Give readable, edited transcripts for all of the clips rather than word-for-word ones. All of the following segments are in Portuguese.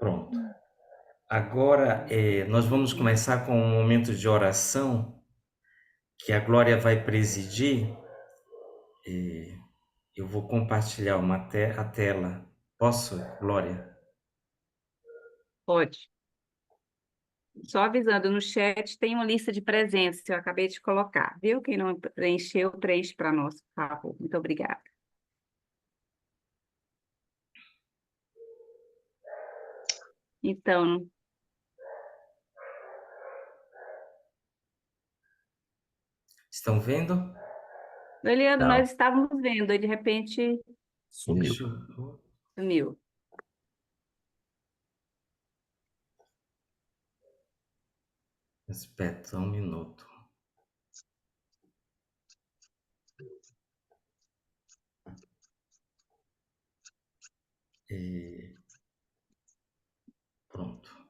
Pronto. Agora, nós vamos começar com um momento de oração que a Glória vai presidir. Eu vou compartilhar a tela. Posso, Glória? Pode. Só avisando, no chat tem uma lista de presenças que eu acabei de colocar, viu? Quem não preencheu, preenche para nós, por favor. Muito obrigada. Então, Estão vendo? Eliane, Não, nós estávamos vendo, e de repente sumiu. sumiu. Espera só um minuto. Pronto.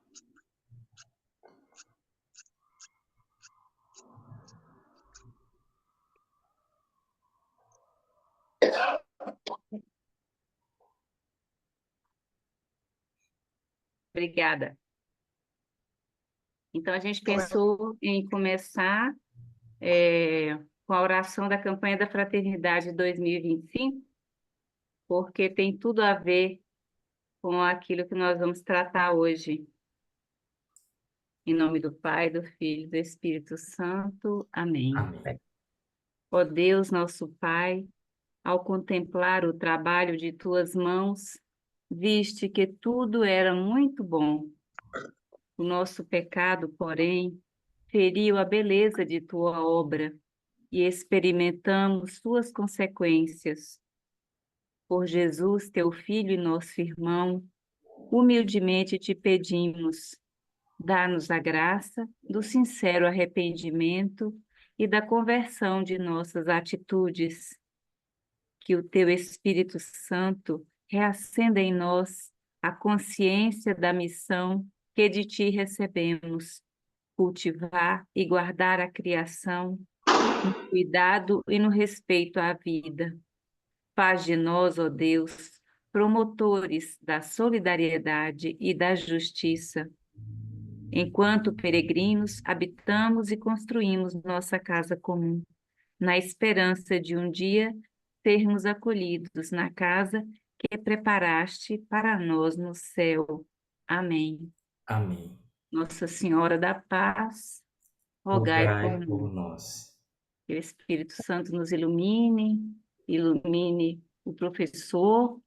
Obrigada. Então, a gente pensou em começar com a oração da campanha da Fraternidade 2025, porque tem tudo a ver com aquilo que nós vamos tratar hoje. Em nome do Pai, do Filho e do Espírito Santo. Amém. Amém. Ó Deus, nosso Pai, ao contemplar o trabalho de tuas mãos, viste que tudo era muito bom. O nosso pecado, porém, feriu a beleza de tua obra e experimentamos suas consequências. Por Jesus, teu Filho e nosso irmão, humildemente te pedimos, dá-nos a graça do sincero arrependimento e da conversão de nossas atitudes. Que o teu Espírito Santo reacenda em nós a consciência da missão que de ti recebemos, cultivar e guardar a criação, no cuidado e no respeito à vida. Faz de nós, ó Deus, promotores da solidariedade e da justiça. Enquanto peregrinos, habitamos e construímos nossa casa comum, na esperança de um dia sermos acolhidos na casa que preparaste para nós no céu. Amém. Amém. Nossa Senhora da Paz, rogai por Rogai por nós. nós. Que o Espírito Santo nos ilumine, ilumine o professor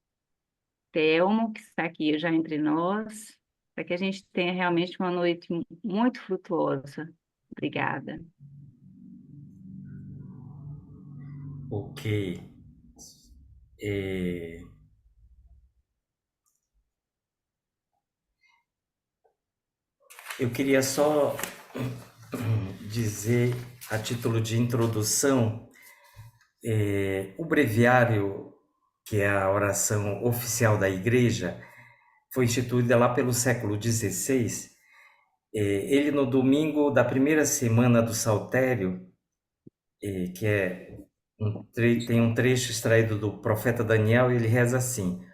Telmo, que está aqui já entre nós, para que a gente tenha realmente uma noite muito frutuosa. Obrigada. Ok. Eu queria só dizer, a título de introdução, o breviário, que é a oração oficial da Igreja, foi instituída lá pelo século XVI. Ele, no domingo da primeira semana do Saltério, que tem um trecho extraído do profeta Daniel, e ele reza assim: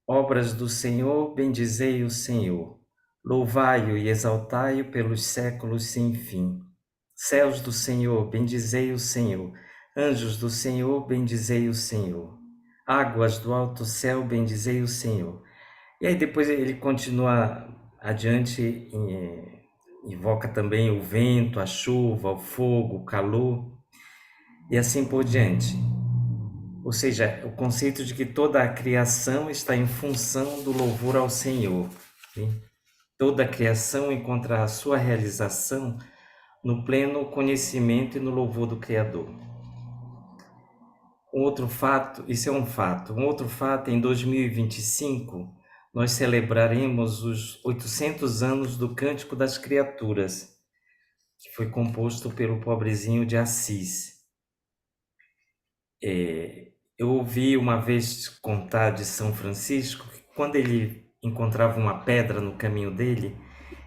Obras do Senhor, bendizei o Senhor. Louvai-o e exaltai-o pelos séculos sem fim. Céus do Senhor, bendizei o Senhor. Anjos do Senhor, bendizei o Senhor. Águas do alto céu, bendizei o Senhor. E aí depois ele continua adiante, invoca também o vento, a chuva, o fogo, o calor, e assim por diante. Ou seja, o conceito de que toda a criação está em função do louvor ao Senhor. Sim? Toda a criação encontra a sua realização no pleno conhecimento e no louvor do Criador. Um outro fato, isso é um fato. Um outro fato, em 2025, nós celebraremos os 800 anos do Cântico das Criaturas, que foi composto pelo pobrezinho de Assis. Eu ouvi uma vez contar de São Francisco que quando ele encontrava uma pedra no caminho dele,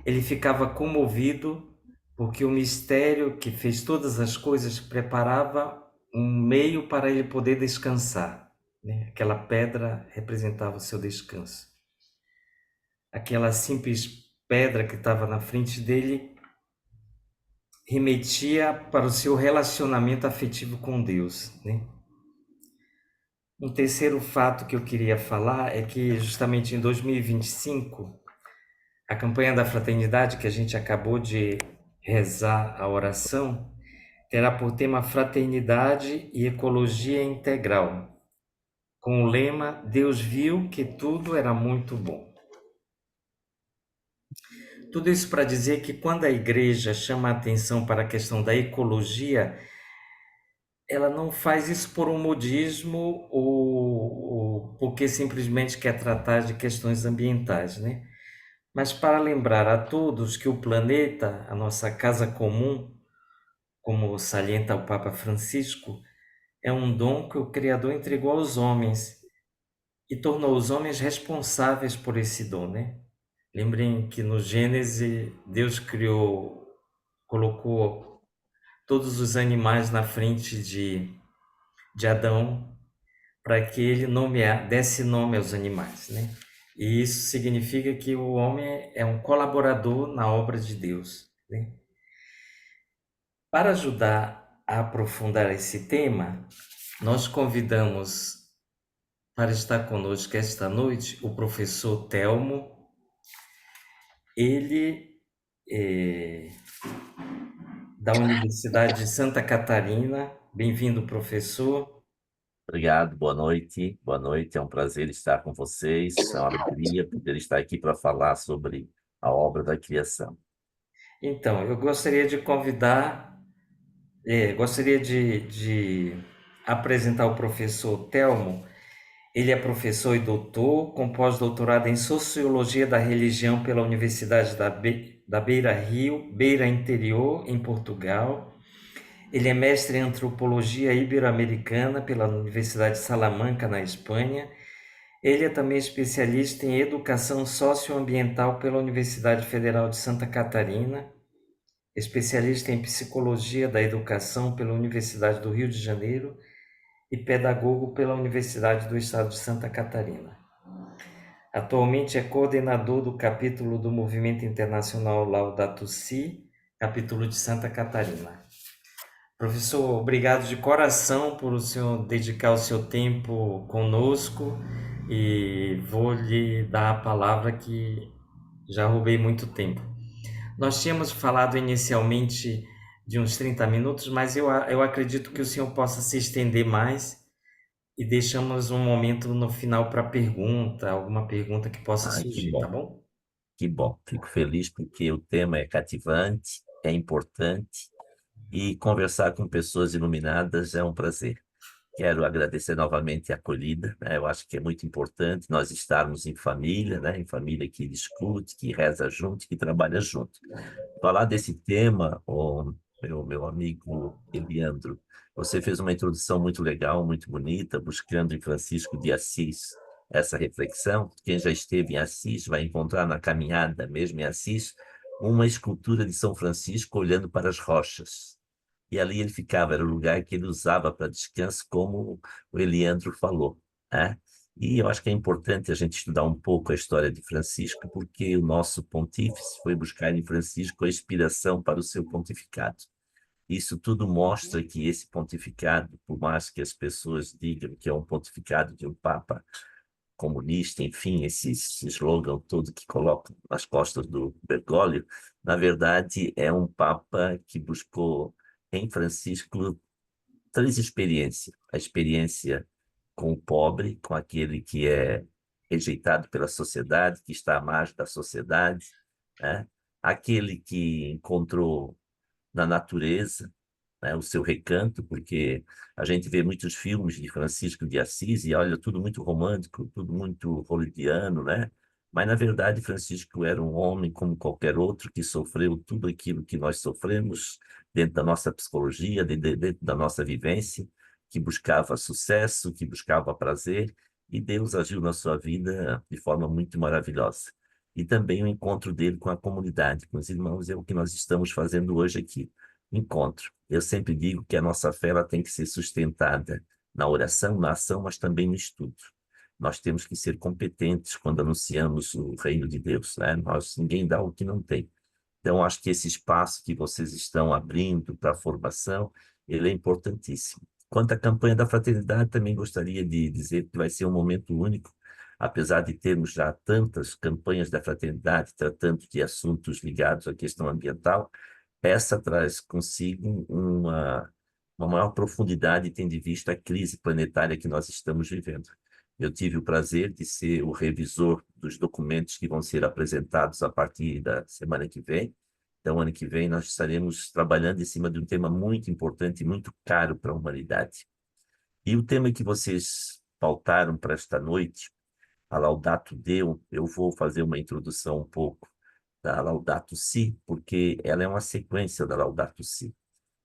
ele ficava comovido porque o mistério que fez todas as coisas preparava um meio para ele poder descansar, né? Aquela pedra representava o seu descanso. aquela simples pedra que estava na frente dele remetia para o seu relacionamento afetivo com Deus, né? Um terceiro fato que eu queria falar é que justamente em 2025, a campanha da fraternidade que a gente acabou de rezar a oração terá por tema Fraternidade e Ecologia Integral, com o lema Deus viu que tudo era muito bom. Tudo isso para dizer que quando a igreja chama a atenção para a questão da ecologia, ela não faz isso por um modismo ou porque simplesmente quer tratar de questões ambientais, né? Mas para lembrar a todos que o planeta, a nossa casa comum, como salienta o Papa Francisco, é um dom que o Criador entregou aos homens e tornou os homens responsáveis por esse dom, né? Lembrem que no Gênesis Deus criou, colocou todos os animais na frente de Adão para que ele desse nome aos animais, né? E isso significa que o homem é um colaborador na obra de Deus, né? Para ajudar a aprofundar esse tema, nós convidamos para estar conosco esta noite o professor Telmo. Ele é da Universidade de Santa Catarina. Bem-vindo, professor. Obrigado, boa noite. Boa noite, é um prazer estar com vocês. É uma alegria poder estar aqui para falar sobre a obra da criação. Então, eu gostaria de convidar, gostaria de apresentar o professor Telmo. Ele é professor e doutor, com pós-doutorado em Sociologia da Religião pela Universidade da Beira Rio, Beira Interior, em Portugal. Ele é mestre em Antropologia Ibero-Americana pela Universidade de Salamanca, na Espanha. Ele é também especialista em Educação Socioambiental pela Universidade Federal de Santa Catarina, especialista em Psicologia da Educação pela Universidade do Rio de Janeiro e pedagogo pela Universidade do Estado de Santa Catarina. Atualmente é coordenador do capítulo do Movimento Internacional Laudato Si, capítulo de Santa Catarina. Professor, obrigado de coração por o senhor dedicar o seu tempo conosco e vou lhe dar a palavra que já roubei muito tempo. Nós tínhamos falado inicialmente de uns 30 minutos, mas eu acredito que o senhor possa se estender mais e deixamos um momento no final para pergunta, alguma pergunta que possa Que surgir, tá bom, bom? que bom. Fico feliz porque o tema é cativante, é importante e conversar com pessoas iluminadas é um prazer. Quero agradecer novamente a acolhida, né? Eu acho que é muito importante nós estarmos em família, né? Em família que discute, que reza junto, que trabalha junto. Falar desse tema, meu amigo Eliandro, você fez uma introdução muito legal, muito bonita, buscando em Francisco de Assis essa reflexão. Quem já esteve em Assis vai encontrar na caminhada, mesmo em Assis, uma escultura de São Francisco olhando para as rochas. E ali ele ficava, era o lugar que ele usava para descanso, como o Eliandro falou, né? E eu acho que é importante a gente estudar um pouco a história de Francisco, porque o nosso pontífice foi buscar em Francisco a inspiração para o seu pontificado. Isso tudo mostra que esse pontificado, por mais que as pessoas digam que é um pontificado de um papa comunista, enfim, esse slogan todo que colocam nas costas do Bergoglio, na verdade é um papa que buscou em Francisco três experiências. A experiência com o pobre, com aquele que é rejeitado pela sociedade, que está à margem da sociedade, né? Aquele que encontrou na natureza, né, o seu recanto, porque a gente vê muitos filmes de Francisco de Assis e olha tudo muito romântico, tudo muito hollywoodiano, né? Mas na verdade Francisco era um homem como qualquer outro que sofreu tudo aquilo que nós sofremos dentro da nossa psicologia, dentro da nossa vivência, que buscava sucesso, que buscava prazer, e Deus agiu na sua vida de forma muito maravilhosa. E também o encontro dele com a comunidade, com os irmãos, é o que nós estamos fazendo hoje aqui. Encontro. Eu sempre digo que a nossa fé ela tem que ser sustentada na oração, na ação, mas também no estudo. Nós temos que ser competentes quando anunciamos o reino de Deus, né? Ninguém dá o que não tem. Então, acho que esse espaço que vocês estão abrindo para a formação, ele é importantíssimo. Quanto à campanha da fraternidade, também gostaria de dizer que vai ser um momento único, apesar de termos já tantas campanhas da fraternidade tratando de assuntos ligados à questão ambiental, essa traz consigo uma maior profundidade, tendo em vista a crise planetária que nós estamos vivendo. Eu tive o prazer de ser o revisor dos documentos que vão ser apresentados a partir da semana que vem. Então, ano que vem, nós estaremos trabalhando em cima de um tema muito importante e muito caro para a humanidade. E o tema que vocês pautaram para esta noite, a Laudato Deum, eu vou fazer uma introdução um pouco da Laudato Si, porque ela é uma sequência da Laudato Si.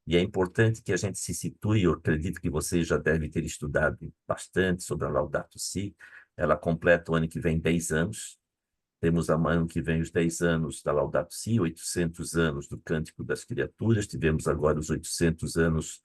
E é importante que a gente se situe, eu acredito que vocês já devem ter estudado bastante sobre a Laudato Si. Ela completa o ano que vem 10 anos. Temos ano que vem os 10 anos da Laudato Si, 800 anos do Cântico das Criaturas. Tivemos agora os 800 anos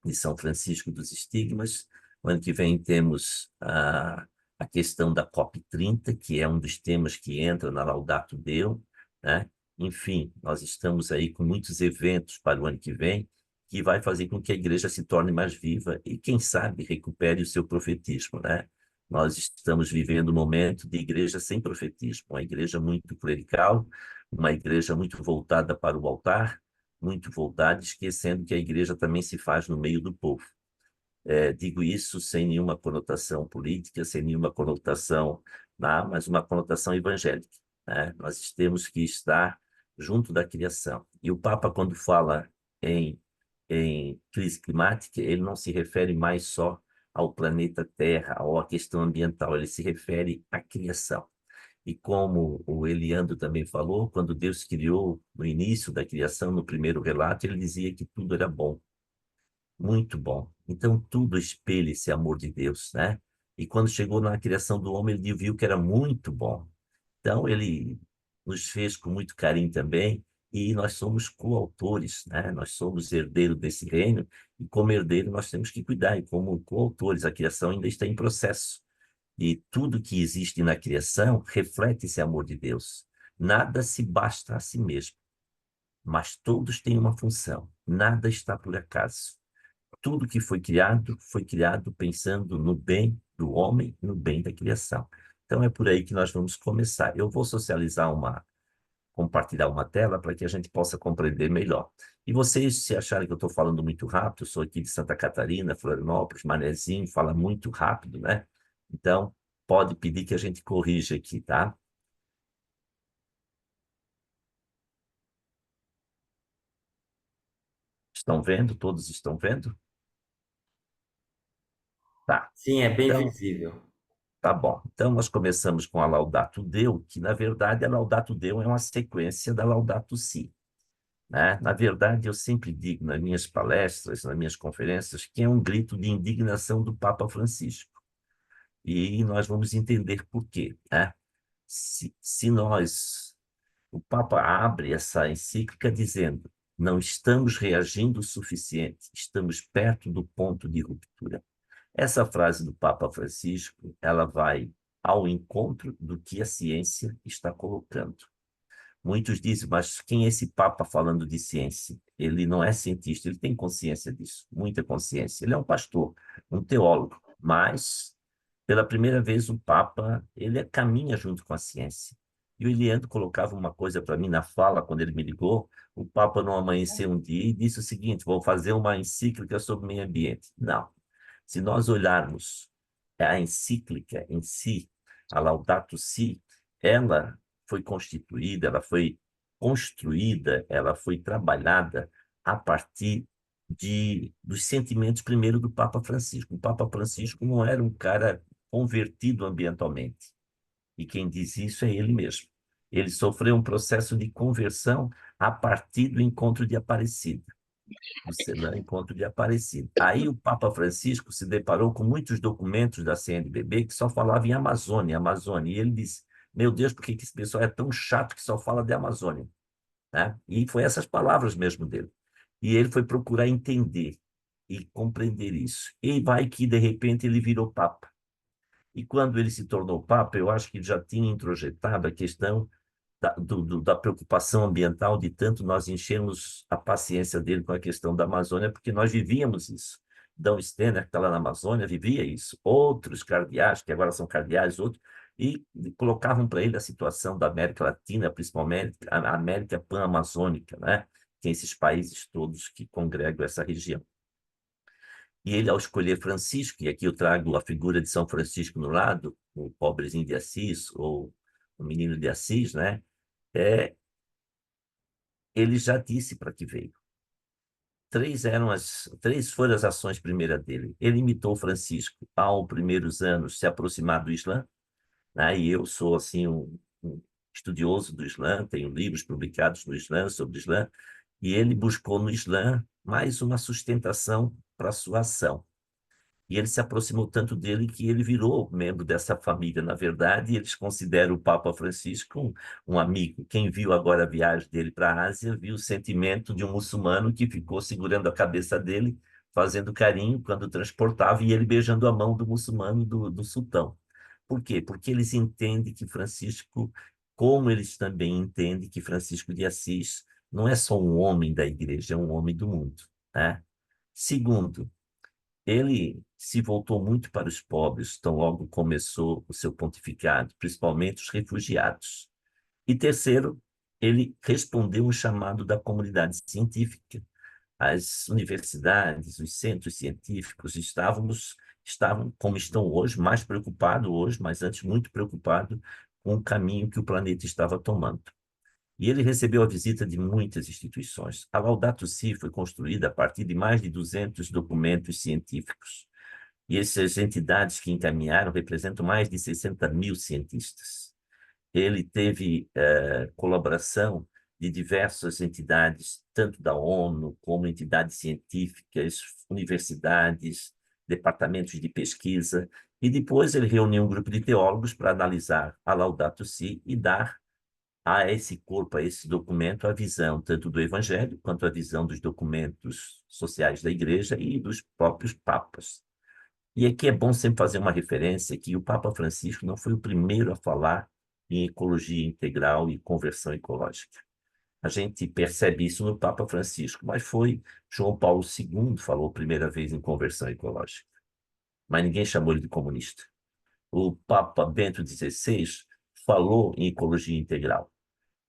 de São Francisco dos Estigmas. O ano que vem temos a questão da COP30, que é um dos temas que entra na Laudato Deum, né? Enfim, nós estamos aí com muitos eventos para o ano que vem, que vai fazer com que a igreja se torne mais viva e, quem sabe, recupere o seu profetismo, né? Nós estamos vivendo um momento de igreja sem profetismo, uma igreja muito clerical, uma igreja muito voltada para o altar, muito voltada, esquecendo que a igreja também se faz no meio do povo. Digo isso sem nenhuma conotação política, sem nenhuma conotação, mas uma conotação evangélica, né? Nós temos que estar junto da criação. E o Papa, quando fala em crise climática, ele não se refere mais só ao planeta Terra ou à questão ambiental, ele se refere à criação. E como o Eliandro também falou, quando Deus criou, no início da criação, no primeiro relato, ele dizia que tudo era bom, muito bom. Então, tudo espelha esse amor de Deus, né? E quando chegou na criação do homem, ele viu que era muito bom. Então, ele nos fez com muito carinho também, e nós somos coautores, né? Nós somos herdeiros desse reino, e como herdeiro nós temos que cuidar, e como coautores, a criação ainda está em processo. E tudo que existe na criação reflete esse amor de Deus. Nada se basta a si mesmo, mas todos têm uma função. Nada está por acaso. Tudo que foi criado pensando no bem do homem, no bem da criação. Então é por aí que nós vamos começar. Eu vou compartilhar uma tela para que a gente possa compreender melhor. E vocês, se acharem que eu estou falando muito rápido, eu sou aqui de Santa Catarina, Florianópolis, Manezinho, fala muito rápido, né? Então, pode pedir que a gente corrija aqui, tá? Estão vendo? Todos estão vendo? Tá. Sim, é bem Então, visível. tá bom. Então, nós começamos com a Laudato Deum, que, na verdade, a Laudato Deum é uma sequência da Laudato Si, né? Na verdade, eu sempre digo nas minhas palestras, nas minhas conferências, que é um grito de indignação do Papa Francisco. E nós vamos entender por quê, né? Se nós... O Papa abre essa encíclica dizendo: não estamos reagindo o suficiente, estamos perto do ponto de ruptura. Essa frase do Papa Francisco, ela vai ao encontro do que a ciência está colocando. Muitos dizem, mas quem é esse Papa falando de ciência? Ele não é cientista, ele tem consciência disso, muita consciência. Ele é um pastor, um teólogo, mas, pela primeira vez, o Papa, ele caminha junto com a ciência. E o Eliandro colocava uma coisa para mim na fala, quando ele me ligou: o Papa não amanheceu um dia e disse o seguinte: vou fazer uma encíclica sobre o meio ambiente. Não. Se nós olharmos a encíclica em si, a Laudato Si, ela foi constituída, ela foi construída, ela foi trabalhada a partir dos sentimentos primeiro do Papa Francisco. O Papa Francisco não era um cara convertido ambientalmente. E quem diz isso é ele mesmo. Ele sofreu um processo de conversão a partir do encontro de Aparecida. Do Senã, encontro de Aparecida. Aí o Papa Francisco se deparou com muitos documentos da CNBB que só falavam em Amazônia, Amazônia. E ele disse: meu Deus, por que esse pessoal é tão chato que só fala de Amazônia? Né? E foi essas palavras mesmo dele. E ele foi procurar entender e compreender isso. E vai que, de repente, ele virou Papa. E quando ele se tornou Papa, eu acho que ele já tinha introjetado a questão da preocupação ambiental, de tanto nós enchermos a paciência dele com a questão da Amazônia, porque nós vivíamos isso. D. Steiner, que está lá na Amazônia, vivia isso. Outros cardeais, que agora são cardeais, outros, e colocavam para ele a situação da América Latina, principalmente a América pan-amazônica, né? Tem esses países todos que congregam essa região. E ele, ao escolher Francisco, e aqui eu trago a figura de São Francisco no lado, o pobrezinho de Assis, ou o menino de Assis, né? Ele já disse para que veio. Três foram as ações primeiras dele. Ele imitou Francisco ao primeiros anos se aproximar do Islã, né? E eu sou assim um estudioso do Islã, tenho livros publicados no Islã sobre o Islã, e ele buscou no Islã mais uma sustentação para a sua ação. E ele se aproximou tanto dele que ele virou membro dessa família, na verdade, e eles consideram o Papa Francisco um amigo. Quem viu agora a viagem dele para a Ásia, viu o sentimento de um muçulmano que ficou segurando a cabeça dele, fazendo carinho quando transportava, e ele beijando a mão do muçulmano, do sultão. Por quê? Porque eles entendem que Francisco, como eles também entendem que Francisco de Assis não é só um homem da igreja, é um homem do mundo, né? Segundo, ele se voltou muito para os pobres, tão logo começou o seu pontificado, principalmente os refugiados. E terceiro, ele respondeu um chamado da comunidade científica. As universidades, os centros científicos estavam, como estão hoje, mais preocupados hoje, mas antes muito preocupados com o caminho que o planeta estava tomando. E ele recebeu a visita de muitas instituições. A Laudato Si foi construída a partir de mais de 200 documentos científicos. E essas entidades que encaminharam representam mais de 60 mil cientistas. Ele teve colaboração de diversas entidades, tanto da ONU, como entidades científicas, universidades, departamentos de pesquisa, e depois ele reuniu um grupo de teólogos para analisar a Laudato Si e dar a esse corpo, a esse documento, a visão tanto do Evangelho quanto a visão dos documentos sociais da Igreja e dos próprios papas. E aqui é bom sempre fazer uma referência que o Papa Francisco não foi o primeiro a falar em ecologia integral e conversão ecológica. A gente percebe isso no Papa Francisco, mas foi João Paulo II que falou a primeira vez em conversão ecológica. Mas ninguém chamou ele de comunista. O Papa Bento XVI falou em ecologia integral.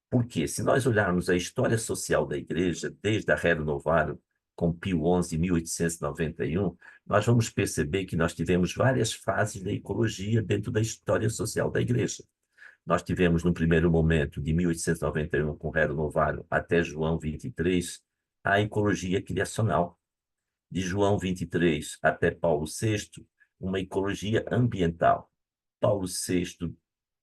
Porque, se nós olharmos a história social da Igreja, desde a Rerum Novarum, com Pio XI, em 1891, nós vamos perceber que nós tivemos várias fases da ecologia dentro da história social da Igreja. Nós tivemos, no primeiro momento, de 1891, com Rerum Novarum, até João 23, a ecologia criacional. De João 23 até Paulo VI, uma ecologia ambiental. Paulo VI,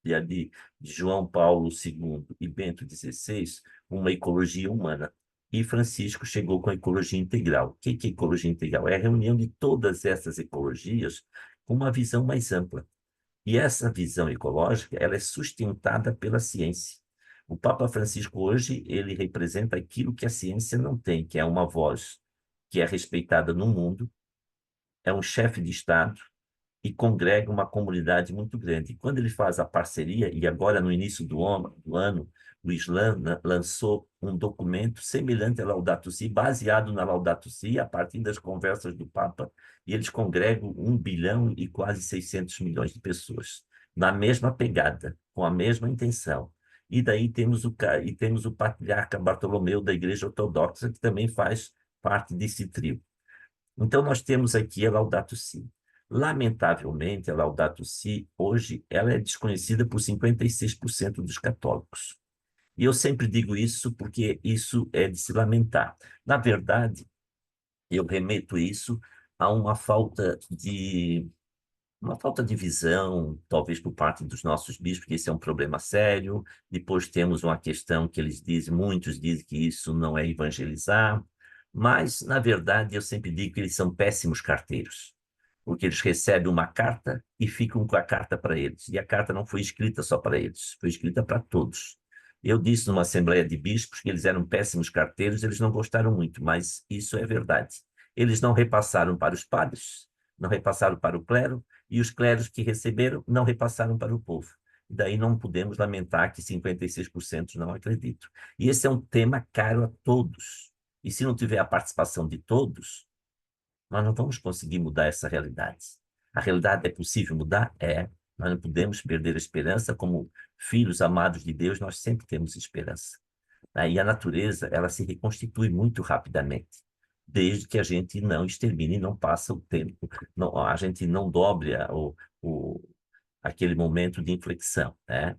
de João Paulo II e Bento XVI, uma ecologia humana. E Francisco chegou com a ecologia integral. O que é ecologia integral? É a reunião de todas essas ecologias com uma visão mais ampla. E essa visão ecológica, ela é sustentada pela ciência. O Papa Francisco hoje, ele representa aquilo que a ciência não tem, que é uma voz que é respeitada no mundo, é um chefe de Estado, e congrega uma comunidade muito grande. E quando ele faz a parceria, e agora no início do ano, o Islã lançou um documento semelhante à Laudato Si, baseado na Laudato Si, a partir das conversas do Papa, e eles congregam 1 bilhão e quase 600 milhões de pessoas, na mesma pegada, com a mesma intenção. E daí temos o patriarca Bartolomeu da Igreja Ortodoxa, que também faz parte desse trio. Então, nós temos aqui a Laudato Si. Lamentavelmente, a Laudato Si, hoje, ela é desconhecida por 56% dos católicos. E eu sempre digo isso porque isso é de se lamentar. Na verdade, eu remeto isso a uma falta de visão, talvez por parte dos nossos bispos, que esse é um problema sério. Depois temos uma questão que muitos dizem que isso não é evangelizar, mas, na verdade, eu sempre digo que eles são péssimos carteiros, porque eles recebem uma carta e ficam com a carta para eles. E a carta não foi escrita só para eles, foi escrita para todos. Eu disse numa assembleia de bispos que eles eram péssimos carteiros, eles não gostaram muito, mas isso é verdade. Eles não repassaram para os padres, não repassaram para o clero, e os clérigos que receberam não repassaram para o povo. E daí não podemos lamentar que 56% não acreditam. E esse é um tema caro a todos. E se não tiver a participação de todos, nós não vamos conseguir mudar essa realidade. A realidade é possível mudar? É. Nós não podemos perder a esperança. Como filhos amados de Deus, nós sempre temos esperança. E a natureza, ela se reconstitui muito rapidamente, desde que a gente não extermine, não passa o tempo, não, a gente não dobre aquele momento de inflexão, né?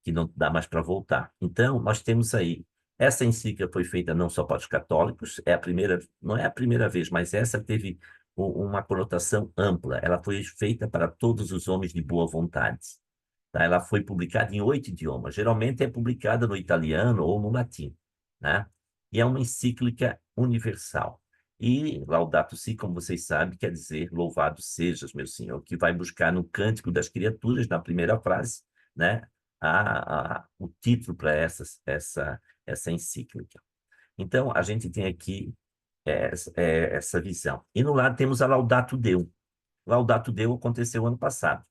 Que não dá mais para voltar. Então, nós temos aí, essa encíclica foi feita não só para os católicos, não é a primeira vez, mas essa teve uma conotação ampla. Ela foi feita para todos os homens de boa vontade. Tá? Ela foi publicada em 8 idiomas. Geralmente é publicada no italiano ou no latim, né? E é uma encíclica universal. E Laudato Si, como vocês sabem, quer dizer louvado sejas, meu Senhor, que vai buscar no Cântico das Criaturas, na primeira frase, né, o título para essa encíclica. Então, a gente tem aqui essa visão. E no lado temos a Laudato Deo. Laudato Deo aconteceu ano passado.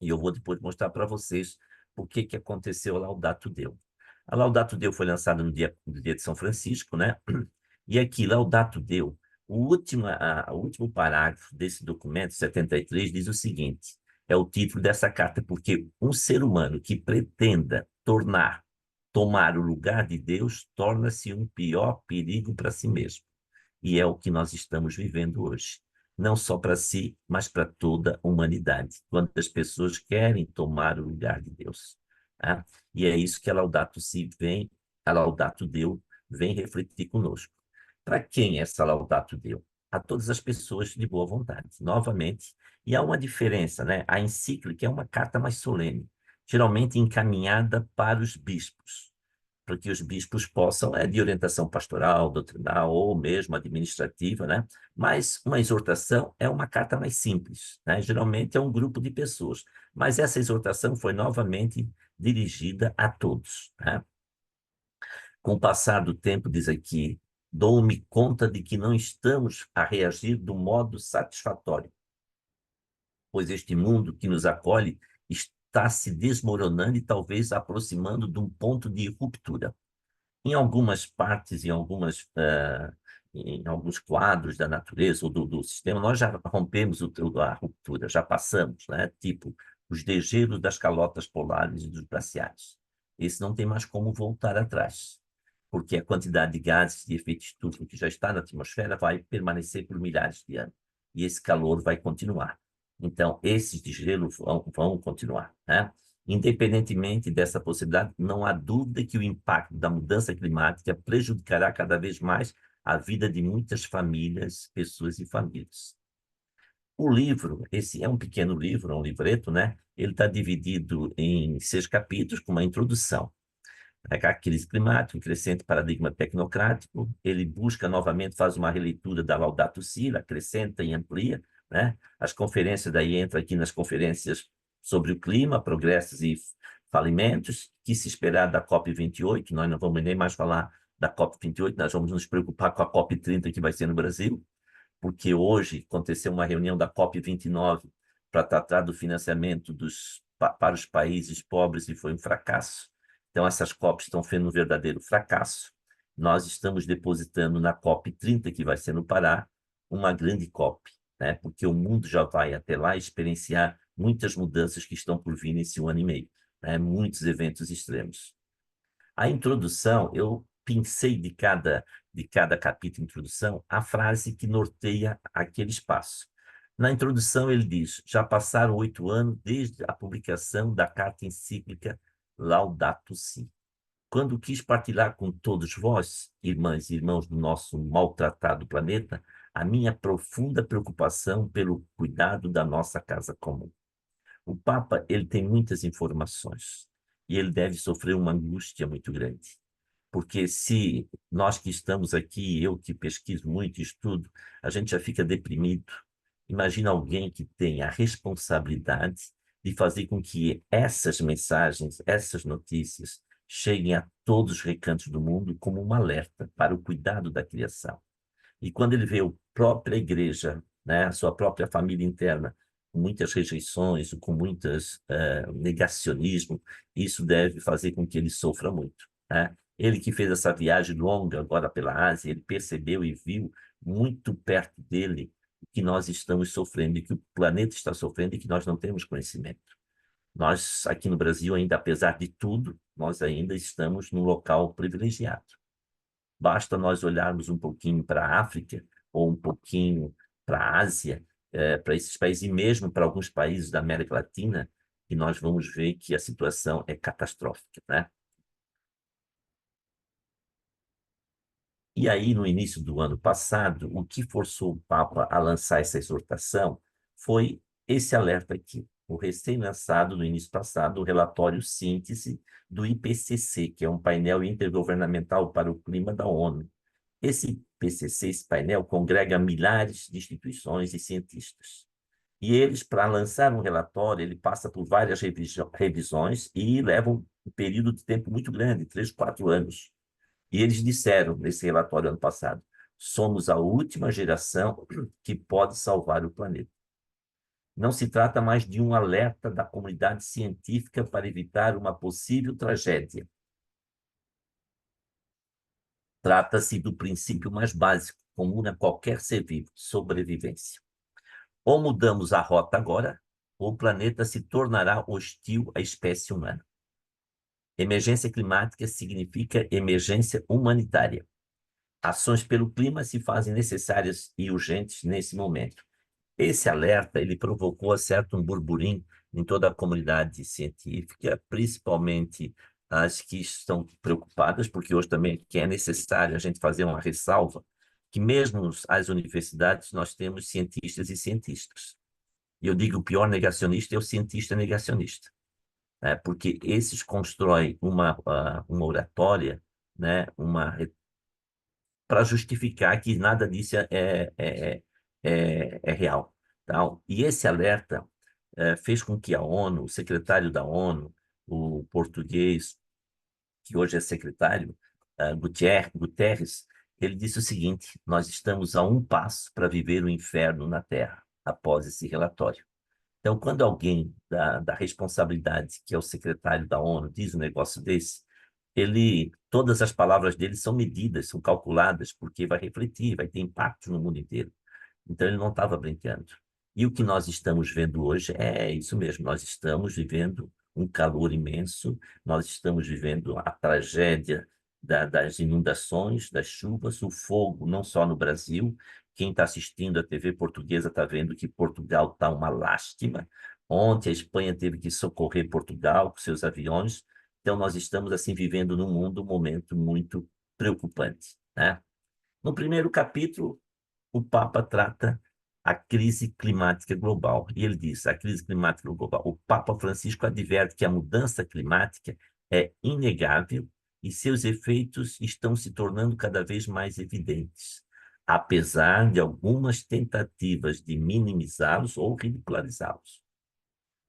E eu vou depois mostrar para vocês o que aconteceu a Laudato Deo. A Laudato Deo foi lançada no dia de São Francisco, né? E aqui, Laudato Deo, o último parágrafo desse documento, 73, diz o seguinte, é o título dessa carta, porque um ser humano que pretenda tomar o lugar de Deus, torna-se um pior perigo para si mesmo. E é o que nós estamos vivendo hoje. Não só para si, mas para toda a humanidade. Quando as pessoas querem tomar o lugar de Deus. Tá? E é isso que a Laudato Deo vem refletir conosco. Para quem é essa Laudato Deo? A todas as pessoas de boa vontade. Novamente, e há uma diferença, né? A encíclica é uma carta mais solene, geralmente encaminhada para os bispos, para que os bispos possam, de orientação pastoral, doutrinal ou mesmo administrativa, né? Mas uma exortação é uma carta mais simples, né? Geralmente é um grupo de pessoas, mas essa exortação foi novamente dirigida a todos, né? Com o passar do tempo, diz aqui, dou-me conta de que não estamos a reagir do modo satisfatório, pois este mundo que nos acolhe está se desmoronando e talvez aproximando de um ponto de ruptura. Em algumas partes, em alguns quadros da natureza ou do sistema, nós já rompemos a ruptura, já passamos, né? Tipo os degelos das calotas polares e dos glaciares. Esse não tem mais como voltar atrás, porque a quantidade de gases de efeito estufa que já está na atmosfera vai permanecer por milhares de anos, e esse calor vai continuar. Então, esses de gelo vão continuar, né? Independentemente dessa possibilidade, não há dúvida que o impacto da mudança climática prejudicará cada vez mais a vida de muitas famílias, pessoas e famílias. O livro, esse é um pequeno livro, um livreto, né? Ele está dividido em 6 capítulos, com uma introdução. A crise climática, um crescente paradigma tecnocrático, ele busca novamente, faz uma releitura da Laudato Si, acrescenta e amplia, né? As conferências, daí entra aqui nas conferências sobre o clima, progressos e falimentos, que se esperar da COP28, nós não vamos nem mais falar da COP28, nós vamos nos preocupar com a COP30 que vai ser no Brasil, porque hoje aconteceu uma reunião da COP29 para tratar do financiamento para os países pobres e foi um fracasso. Então, essas COPs estão sendo um verdadeiro fracasso. Nós estamos depositando na COP30, que vai ser no Pará, uma grande COP, né? Porque o mundo já vai até lá experienciar muitas mudanças que estão por vir nesse 1 ano e meio, né? Muitos eventos extremos. A introdução, eu pensei de cada capítulo de introdução a frase que norteia aquele espaço. Na introdução ele diz, já passaram 8 anos desde a publicação da carta encíclica Laudato Si. Quando quis partilhar com todos vós, irmãs e irmãos do nosso maltratado planeta, a minha profunda preocupação pelo cuidado da nossa casa comum. O Papa, ele tem muitas informações e ele deve sofrer uma angústia muito grande. Porque se nós que estamos aqui, eu que pesquiso muito e estudo, a gente já fica deprimido. Imagina alguém que tem a responsabilidade de fazer com que essas mensagens, essas notícias, cheguem a todos os recantos do mundo como um alerta para o cuidado da criação. E quando ele vê a própria igreja, né, a sua própria família interna, muitas rejeições, com muitas negacionismo, isso deve fazer com que ele sofra muito, né? Ele que fez essa viagem longa agora pela Ásia, ele percebeu e viu muito perto dele que nós estamos sofrendo, e que o planeta está sofrendo e que nós não temos conhecimento. Nós, aqui no Brasil, ainda, apesar de tudo, nós ainda estamos num local privilegiado. Basta nós olharmos um pouquinho para a África ou um pouquinho para a Ásia, para esses países, e mesmo para alguns países da América Latina, e nós vamos ver que a situação é catastrófica, né? E aí, no início do ano passado, o que forçou o Papa a lançar essa exortação foi esse alerta aqui, o recém-lançado, no início passado, o relatório síntese do IPCC, que é um painel intergovernamental para o clima da ONU. Esse IPCC, esse painel, congrega milhares de instituições e cientistas. E eles, para lançar um relatório, ele passa por várias revisões e leva um período de tempo muito grande, 3, 4 anos. E eles disseram, nesse relatório ano passado, somos a última geração que pode salvar o planeta. Não se trata mais de um alerta da comunidade científica para evitar uma possível tragédia. Trata-se do princípio mais básico, comum a qualquer ser vivo, sobrevivência. Ou mudamos a rota agora, ou o planeta se tornará hostil à espécie humana. Emergência climática significa emergência humanitária. Ações pelo clima se fazem necessárias e urgentes nesse momento. Esse alerta ele provocou certo burburinho em toda a comunidade científica, principalmente as que estão preocupadas, porque hoje também que é necessário a gente fazer uma ressalva, que mesmo as universidades nós temos cientistas e cientistas. E eu digo o pior negacionista é o cientista negacionista, né? Porque esses constroem uma oratória, né? Para justificar que nada disso é real. Tá? E esse alerta fez com que a ONU, o secretário da ONU, o português, que hoje é secretário, Guterres, ele disse o seguinte: nós estamos a um passo para viver o inferno na Terra, após esse relatório. Então, quando alguém da responsabilidade, que é o secretário da ONU, diz um negócio desse, todas as palavras dele são medidas, são calculadas, porque vai refletir, vai ter impacto no mundo inteiro. Então, ele não estava brincando. E o que nós estamos vendo hoje é isso mesmo, nós estamos vivendo um calor imenso, nós estamos vivendo a tragédia das inundações, das chuvas, o fogo, não só no Brasil. Quem está assistindo a TV portuguesa está vendo que Portugal está uma lástima. Ontem a Espanha teve que socorrer Portugal com seus aviões. Então nós estamos assim vivendo num mundo um momento muito preocupante, né? No primeiro capítulo, o Papa trata a crise climática global. E ele diz, a crise climática global. O Papa Francisco adverte que a mudança climática é inegável e seus efeitos estão se tornando cada vez mais evidentes, apesar de algumas tentativas de minimizá-los ou ridicularizá-los.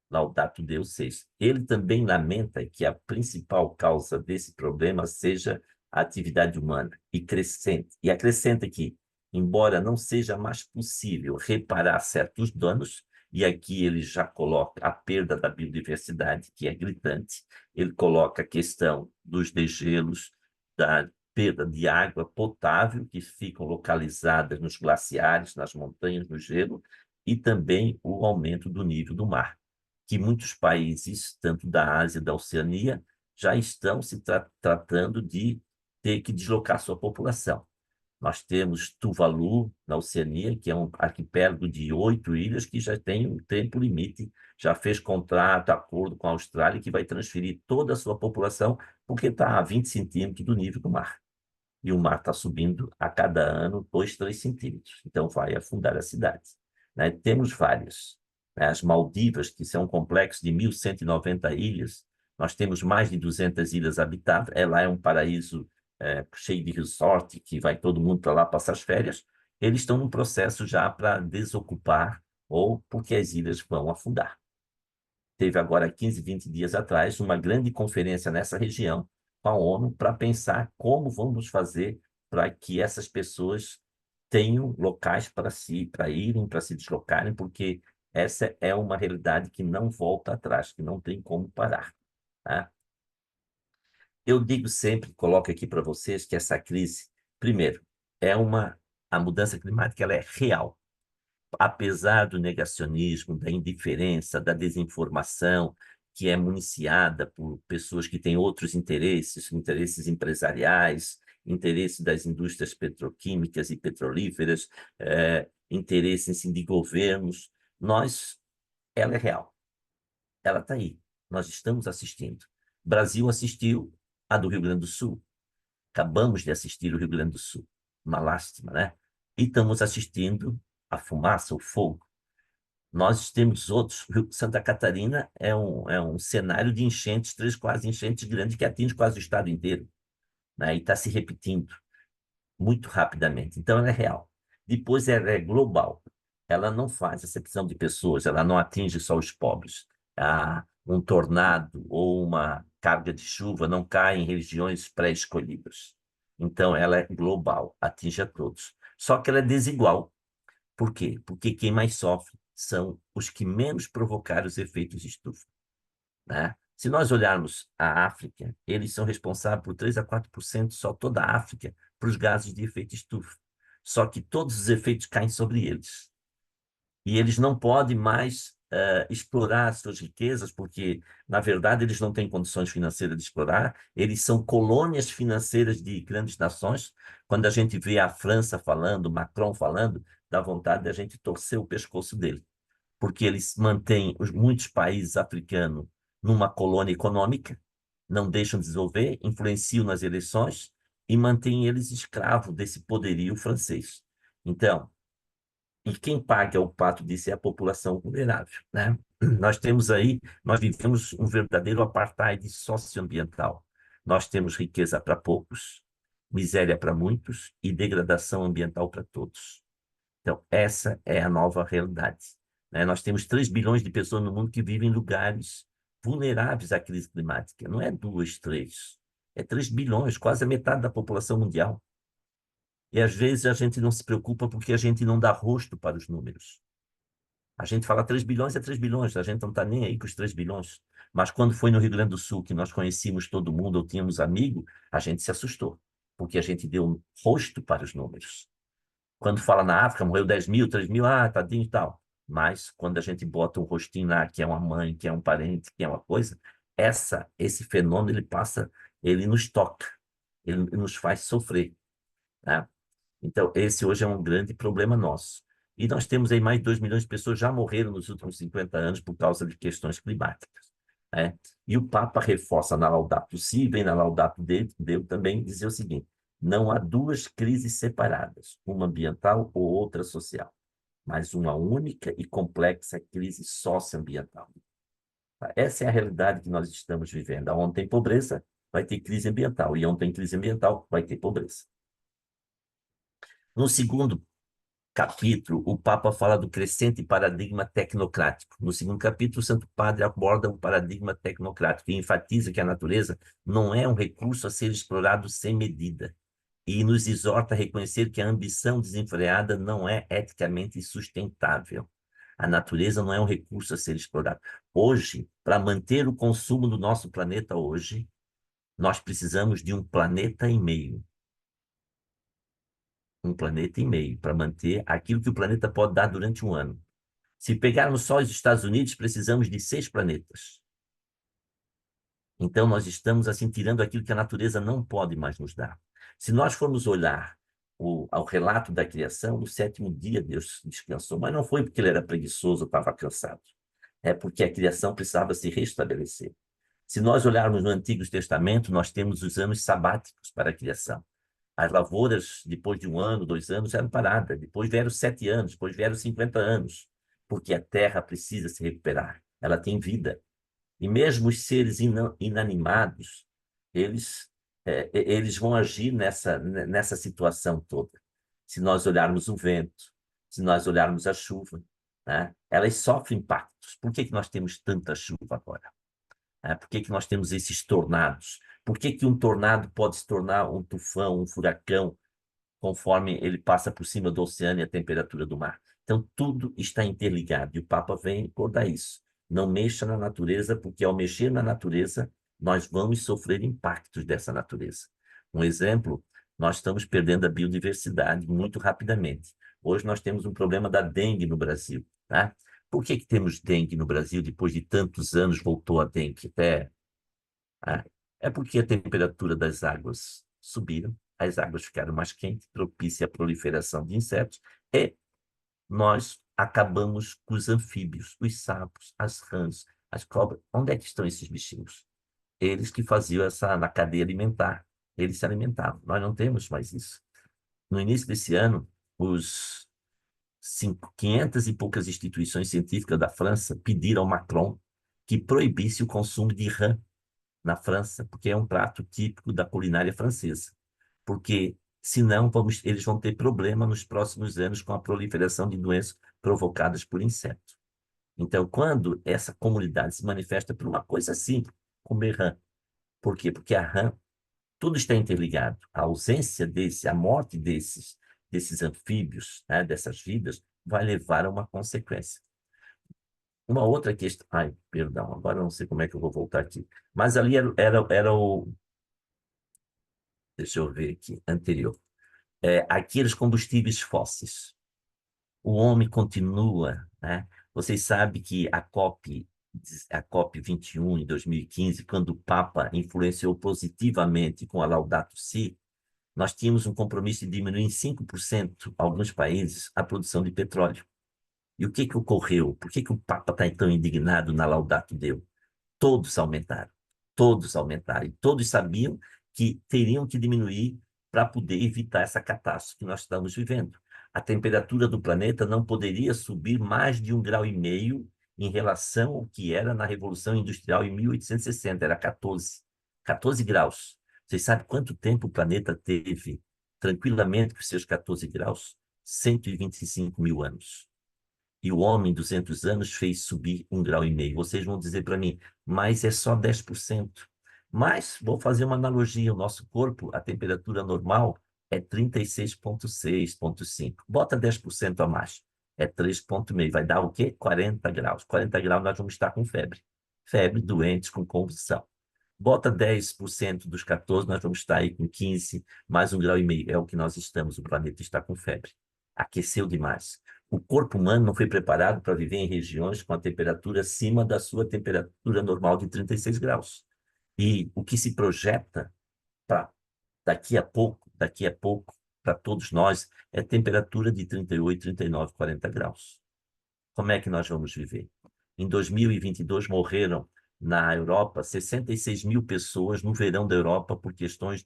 Laudato Deus seja. Ele também lamenta que a principal causa desse problema seja a atividade humana e crescente. E acrescenta que, embora não seja mais possível reparar certos danos, e aqui ele já coloca a perda da biodiversidade, que é gritante, ele coloca a questão dos degelos, da perda de água potável, que ficam localizadas nos glaciares, nas montanhas, no gelo, e também o aumento do nível do mar, que muitos países, tanto da Ásia e da Oceania, já estão se tratando de ter que deslocar sua população. Nós temos Tuvalu, na Oceania, que é um arquipélago de 8 ilhas que já tem um tempo limite, já fez contrato, acordo com a Austrália, que vai transferir toda a sua população, porque está a 20 centímetros do nível do mar. E o mar está subindo a cada ano 2, 3 centímetros. Então, vai afundar a cidade, né? Temos várias. Né? As Maldivas, que são um complexo de 1.190 ilhas, nós temos mais de 200 ilhas habitadas. Lá é um paraíso cheio de resort, que vai todo mundo para lá passar as férias. Eles estão num processo já para desocupar, ou porque as ilhas vão afundar. Teve agora 15, 20 dias atrás uma grande conferência nessa região com a ONU para pensar como vamos fazer para que essas pessoas tenham locais para irem, para se deslocarem, porque Essa é uma realidade que não volta atrás, que não tem como parar, tá? Eu digo sempre, coloco aqui para vocês que essa crise, primeiro, a mudança climática ela é real. Apesar do negacionismo, da indiferença, da desinformação, que é municiada por pessoas que têm outros interesses, interesses empresariais, interesse das indústrias petroquímicas e petrolíferas, interesses de governos, ela é real, ela está aí, nós estamos assistindo. O Brasil assistiu a do Rio Grande do Sul, acabamos de assistir o Rio Grande do Sul, uma lástima, né? E estamos assistindo a fumaça, o fogo. Nós temos outros. Santa Catarina é um cenário de enchentes, três, quase enchentes grandes que atinge quase o estado inteiro, né? E está se repetindo muito rapidamente. Então, ela é real. Depois, ela é global. Ela não faz acepção de pessoas, ela não atinge só os pobres. Um tornado ou uma carga de chuva não cai em regiões pré-escolhidas. Então, ela é global, atinge a todos. Só que ela é desigual. Por quê? Porque quem mais sofre são os que menos provocaram os efeitos de estufa, né? Se nós olharmos a África, eles são responsáveis por 3 a 4%, só toda a África, para os gases de efeito estufa. Só que todos os efeitos caem sobre eles. E eles não podem mais explorar as suas riquezas, porque, na verdade, eles não têm condições financeiras de explorar, eles são colônias financeiras de grandes nações. Quando a gente vê a França falando, Macron falando, dá vontade de a gente torcer o pescoço dele, porque eles mantêm muitos países africanos numa colônia econômica, não deixam desenvolver, influenciam nas eleições e mantêm eles escravos desse poderio francês. Então, e quem paga o pato disso é a população vulnerável, né? Nós vivemos um verdadeiro apartheid socioambiental. Nós temos riqueza para poucos, miséria para muitos e degradação ambiental para todos. Então, essa é a nova realidade, né? Nós temos 3 bilhões de pessoas no mundo que vivem em lugares vulneráveis à crise climática. Não é 2, 3. É 3 bilhões, quase a metade da população mundial. E às vezes a gente não se preocupa porque a gente não dá rosto para os números. A gente fala 3 bilhões é 3 bilhões, a gente não está nem aí com os 3 bilhões. Mas quando foi no Rio Grande do Sul que nós conhecíamos todo mundo, ou tínhamos amigo, a gente se assustou, porque a gente deu um rosto para os números. Quando fala na África, morreu 10 mil, 3 mil, tadinho e tal. Mas quando a gente bota um rostinho lá, que é uma mãe, que é um parente, que é uma coisa, esse fenômeno, ele nos toca, ele nos faz sofrer, né? Então, esse hoje é um grande problema nosso. E nós temos aí mais de 2 milhões de pessoas já morreram nos últimos 50 anos por causa de questões climáticas, né? E o Papa reforça na Laudato Si, vem na Laudato Dei também dizer o seguinte: não há duas crises separadas, uma ambiental ou outra social, mas uma única e complexa crise socioambiental. Essa é a realidade que nós estamos vivendo. Onde tem pobreza, vai ter crise ambiental. E onde tem crise ambiental, vai ter pobreza. No segundo capítulo, o Papa fala do crescente paradigma tecnocrático. No segundo capítulo, o Santo Padre aborda o paradigma tecnocrático e enfatiza que a natureza não é um recurso a ser explorado sem medida e nos exorta a reconhecer que a ambição desenfreada não é eticamente sustentável. A natureza não é um recurso a ser explorado. Hoje, para manter o consumo do nosso planeta hoje, nós precisamos de um planeta e meio. Um planeta e meio para manter aquilo que o planeta pode dar durante um ano. Se pegarmos só os Estados Unidos, precisamos de 6 planetas. Então, nós estamos assim tirando aquilo que a natureza não pode mais nos dar. Se nós formos olhar ao relato da criação, no 7º dia Deus descansou, mas não foi porque ele era preguiçoso ou estava cansado. É porque a criação precisava se restabelecer. Se nós olharmos no Antigo Testamento, nós temos os anos sabáticos para a criação. As lavouras, depois de 1 ano, 2 anos, eram paradas. Depois vieram 7 anos, depois vieram 50 anos. Porque a terra precisa se recuperar. Ela tem vida. E mesmo os seres inanimados, eles vão agir nessa situação toda. Se nós olharmos o vento, se nós olharmos a chuva, né? Elas sofrem impactos. Por que nós temos tanta chuva agora? Por que nós temos esses tornados? Por que um tornado pode se tornar um tufão, um furacão, conforme ele passa por cima do oceano e a temperatura do mar? Então, tudo está interligado. E o Papa vem recordar isso. Não mexa na natureza, porque ao mexer na natureza, nós vamos sofrer impactos dessa natureza. Um exemplo, nós estamos perdendo a biodiversidade muito rapidamente. Hoje nós temos um problema da dengue no Brasil, tá? Por que temos dengue no Brasil depois de tantos anos voltou a dengue? Ah, é porque a temperatura das águas subiram, as águas ficaram mais quentes, propícia à proliferação de insetos, e nós acabamos com os anfíbios, os sapos, as rãs, as cobras. Onde é que estão esses bichinhos? Eles que faziam na cadeia alimentar, eles se alimentavam. Nós não temos mais isso. No início desse ano, os 500 e poucas instituições científicas da França pediram ao Macron que proibisse o consumo de rã na França, porque é um prato típico da culinária francesa. Porque, senão, eles vão ter problema nos próximos anos com a proliferação de doenças provocadas por insetos. Então, quando essa comunidade se manifesta por uma coisa simples, comer rã. Por quê? Porque a rã, tudo está interligado. A ausência a morte desses anfíbios, né, dessas vidas, vai levar a uma consequência. Uma outra questão. Ai, perdão, agora eu não sei como é que eu vou voltar aqui. Mas ali era o. Deixa eu ver aqui, anterior. Aqueles combustíveis fósseis. O homem continua, né? Vocês sabem que a COP 21 em 2015, quando o Papa influenciou positivamente com a Laudato Si, nós tínhamos um compromisso de diminuir em 5%, alguns países, a produção de petróleo. E o que que ocorreu? Por que que o Papa está tão indignado na Laudato Deo? Todos aumentaram. Todos aumentaram. E todos sabiam que teriam que diminuir para poder evitar essa catástrofe que nós estamos vivendo. A temperatura do planeta não poderia subir mais de 1,5 graus em relação ao que era na Revolução Industrial em 1860, era 14 graus. Vocês sabem quanto tempo o planeta teve tranquilamente com seus 14 graus? 125 mil anos. E o homem, 200 anos, fez subir 1,5 graus. Vocês vão dizer para mim, mas é só 10%. Mas, vou fazer uma analogia, o nosso corpo, a temperatura normal é 36,6, 5. Bota 10% a mais, é 3,5. Vai dar o quê? 40 graus. 40 graus nós vamos estar com febre. Febre, doentes, com convulsão. Bota 10% dos 14, nós vamos estar aí com 15, mais 1,5 graus. É o que nós estamos, o planeta está com febre. Aqueceu demais. O corpo humano não foi preparado para viver em regiões com a temperatura acima da sua temperatura normal de 36 graus. E o que se projeta para daqui a pouco, para todos nós, é temperatura de 38, 39, 40 graus. Como é que nós vamos viver? Em 2022 morreram na Europa 66 mil pessoas no verão da Europa por questões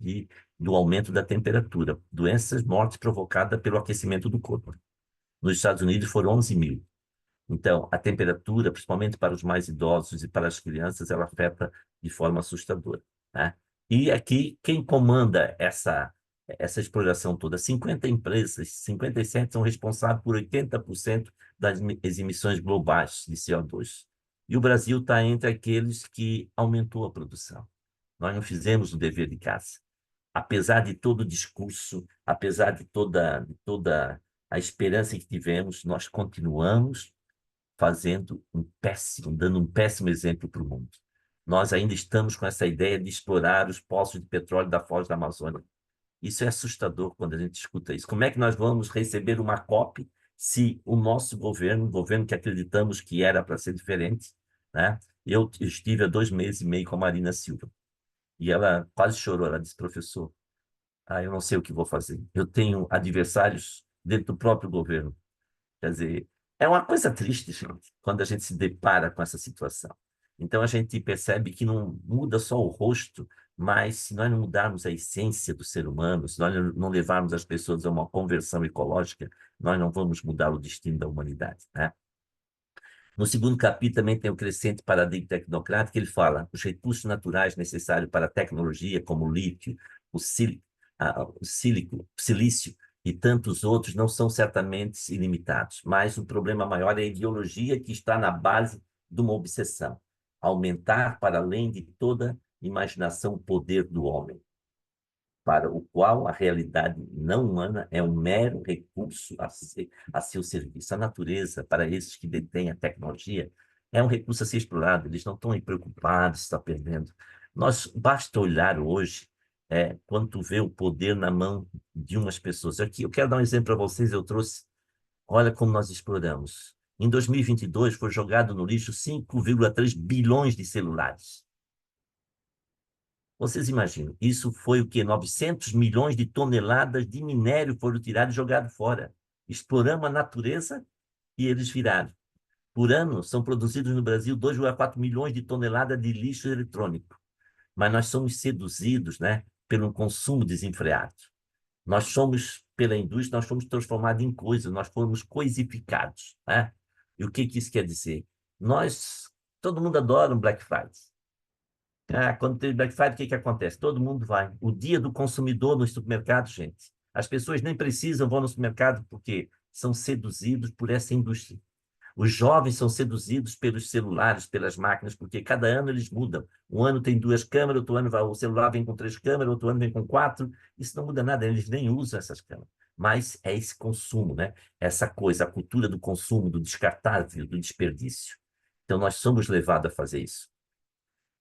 do aumento da temperatura. Doenças, mortes provocadas pelo aquecimento do corpo. Nos Estados Unidos foram 11 mil. Então, a temperatura, principalmente para os mais idosos e para as crianças, ela afeta de forma assustadora, né? E aqui, quem comanda essa exploração toda? 50 empresas, 57 são responsáveis por 80% das emissões globais de CO2. E o Brasil está entre aqueles que aumentou a produção. Nós não fizemos o dever de casa. Apesar de todo o discurso, apesar de toda a esperança que tivemos, nós continuamos dando um péssimo exemplo para o mundo. Nós ainda estamos com essa ideia de explorar os poços de petróleo da Foz da Amazônia. Isso é assustador quando a gente escuta isso. Como é que nós vamos receber uma COP se o nosso governo, o governo que acreditamos que era para ser diferente, né? Eu estive há 2 meses e meio com a Marina Silva e ela quase chorou. Ela disse, professor, eu não sei o que vou fazer. Eu tenho adversários dentro do próprio governo. Quer dizer, é uma coisa triste, gente, quando a gente se depara com essa situação. Então, a gente percebe que não muda só o rosto, mas se nós não mudarmos a essência do ser humano, se nós não levarmos as pessoas a uma conversão ecológica, nós não vamos mudar o destino da humanidade, né? No segundo capítulo também tem o crescente paradigma tecnocrático, ele fala os recursos naturais necessários para a tecnologia, como o lítio, o silício e tantos outros, não são certamente ilimitados, mas o problema maior é a ideologia que está na base de uma obsessão, aumentar para além de toda imaginação o poder do homem. para o qual a realidade não humana é um mero recurso a seu serviço. A natureza, para esses que detêm a tecnologia, é um recurso a ser explorado. Eles não estão aí preocupados se está perdendo. Basta olhar hoje, quando tu vê o poder na mão de umas pessoas. Aqui, eu quero dar um exemplo para vocês, eu trouxe, olha como nós exploramos. Em 2022, foi jogado no lixo 5,3 bilhões de celulares. Vocês imaginam, isso foi o quê? 900 milhões de toneladas de minério foram tirados e jogados fora. Exploramos a natureza e eles viraram. Por ano, são produzidos no Brasil 2,4 milhões de toneladas de lixo eletrônico. Mas nós somos seduzidos, né, pelo consumo desenfreado. Nós somos, pela indústria, nós fomos transformados em coisas, nós fomos coisificados, né? E o que isso quer dizer? Todo mundo adora um Black Friday. Quando tem Black Friday, o que acontece? Todo mundo vai. O dia do consumidor no supermercado, gente. As pessoas nem precisam vão no supermercado porque são seduzidos por essa indústria. Os jovens são seduzidos pelos celulares, pelas máquinas, porque cada ano eles mudam. Um ano tem 2 câmeras, outro ano o celular vem com 3 câmeras, outro ano vem com 4. Isso não muda nada, eles nem usam essas câmeras. Mas é esse consumo, né? Essa coisa, a cultura do consumo, do descartável, do desperdício. Então, nós somos levados a fazer isso.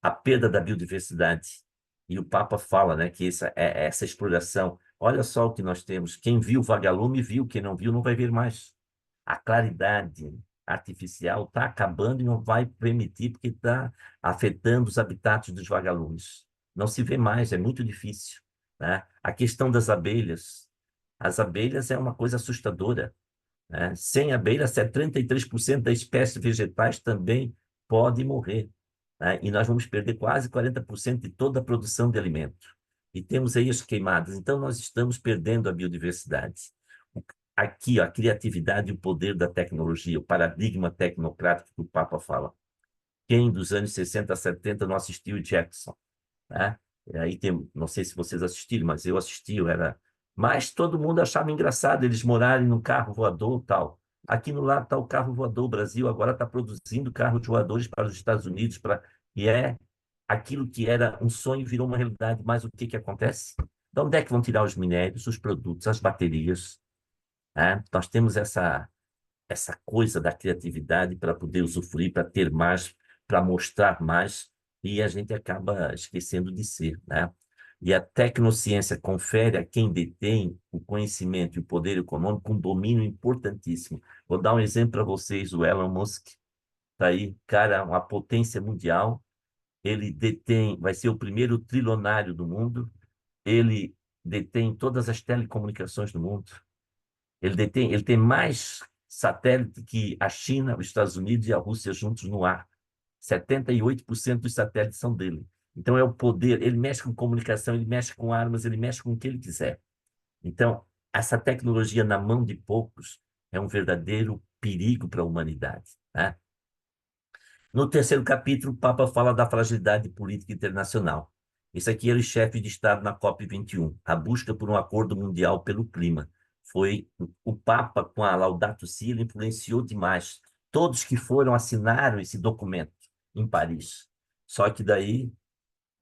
A perda da biodiversidade. E o Papa fala, né, que essa exploração. Olha só o que nós temos. Quem viu o vagalume viu, quem não viu não vai ver mais. A claridade artificial está acabando e não vai permitir, porque está afetando os habitats dos vagalumes. Não se vê mais, é muito difícil, né? A questão das abelhas. As abelhas é uma coisa assustadora, né? Sem abelhas, 33% das espécies vegetais também pode morrer, né? E nós vamos perder quase 40% de toda a produção de alimento. E temos aí as queimadas. Então, nós estamos perdendo a biodiversidade. Aqui, ó, a criatividade e o poder da tecnologia, o paradigma tecnocrático que o Papa fala. Quem dos anos 60 a 70 não assistiu Jackson, né? E aí tem, não sei se vocês assistiram, mas eu assisti, mas todo mundo achava engraçado eles morarem num carro voador e tal. Aqui no lado está o carro voador. O Brasil agora está produzindo carros voadores para os Estados Unidos, e aquilo que era um sonho virou uma realidade. Mas o que acontece? De onde é que vão tirar os minérios, os produtos, as baterias? Né? Nós temos essa coisa da criatividade para poder usufruir, para ter mais, para mostrar mais, e a gente acaba esquecendo de ser, né? E a tecnociência confere a quem detém o conhecimento e o poder econômico um domínio importantíssimo. Vou dar um exemplo para vocês, o Elon Musk, tá aí, cara, uma potência mundial, ele detém, vai ser o primeiro trilionário do mundo, ele detém todas as telecomunicações do mundo, ele tem mais satélite que a China, os Estados Unidos e a Rússia juntos no ar. 78% dos satélites são dele. Então, é o poder. Ele mexe com comunicação, ele mexe com armas, ele mexe com o que ele quiser. Então, essa tecnologia na mão de poucos é um verdadeiro perigo para a humanidade, né? No terceiro capítulo, o Papa fala da fragilidade política internacional. Esse aqui era o chefe de Estado na COP21, a busca por um acordo mundial pelo clima. Foi o Papa, com a Laudato Si', ele influenciou demais. Todos que foram assinaram esse documento em Paris. Só que daí,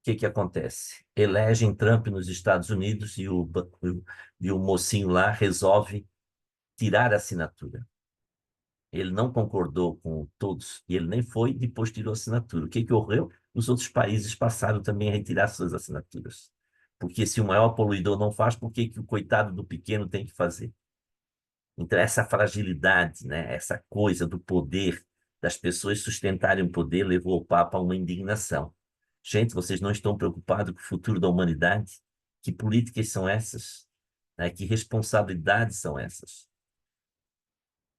o que acontece? Elegem Trump nos Estados Unidos e o mocinho lá resolve tirar a assinatura. Ele não concordou com todos, e ele nem foi, depois tirou a assinatura. O que ocorreu? Os outros países passaram também a retirar suas assinaturas. Porque se o maior poluidor não faz, por que o coitado do pequeno tem que fazer? Então, essa fragilidade, né, essa coisa do poder, das pessoas sustentarem o poder, levou o Papa a uma indignação. Gente, vocês não estão preocupados com o futuro da humanidade? Que políticas são essas? Né? Que responsabilidades são essas?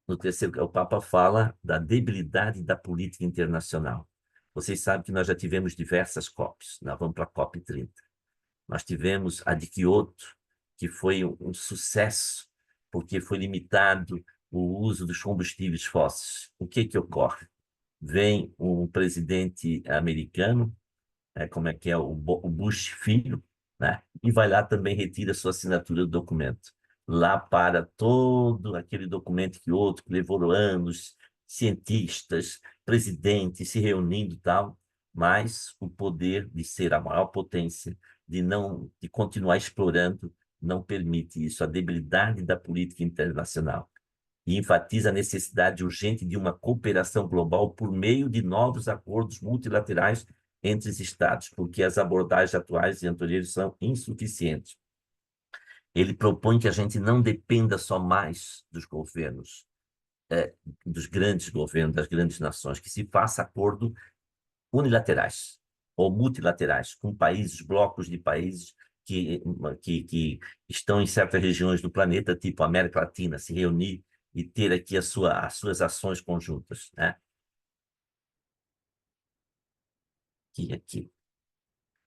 No terceiro, o Papa fala da debilidade da política internacional. Vocês sabem que nós já tivemos diversas COPs, nós vamos para a COP 30. Nós tivemos a de Kyoto, que foi um sucesso, porque foi limitado o uso dos combustíveis fósseis. O que ocorre? Vem um presidente americano, como é que é, o Bush filho, né? E vai lá também retira sua assinatura do documento. Lá para todo aquele documento que outro que levou anos, cientistas, presidentes se reunindo e tal. mas o poder de ser a maior potência, de continuar explorando, não permite isso. A debilidade da política internacional e enfatiza a necessidade urgente de uma cooperação global por meio de novos acordos multilaterais entre os Estados, porque as abordagens atuais e anteriores são insuficientes. Ele propõe que a gente não dependa só mais dos governos, dos grandes governos, das grandes nações, que se faça acordo unilaterais ou multilaterais com países, blocos de países que estão em certas regiões do planeta, tipo América Latina, se reunir e ter aqui as suas ações conjuntas, né? Aqui.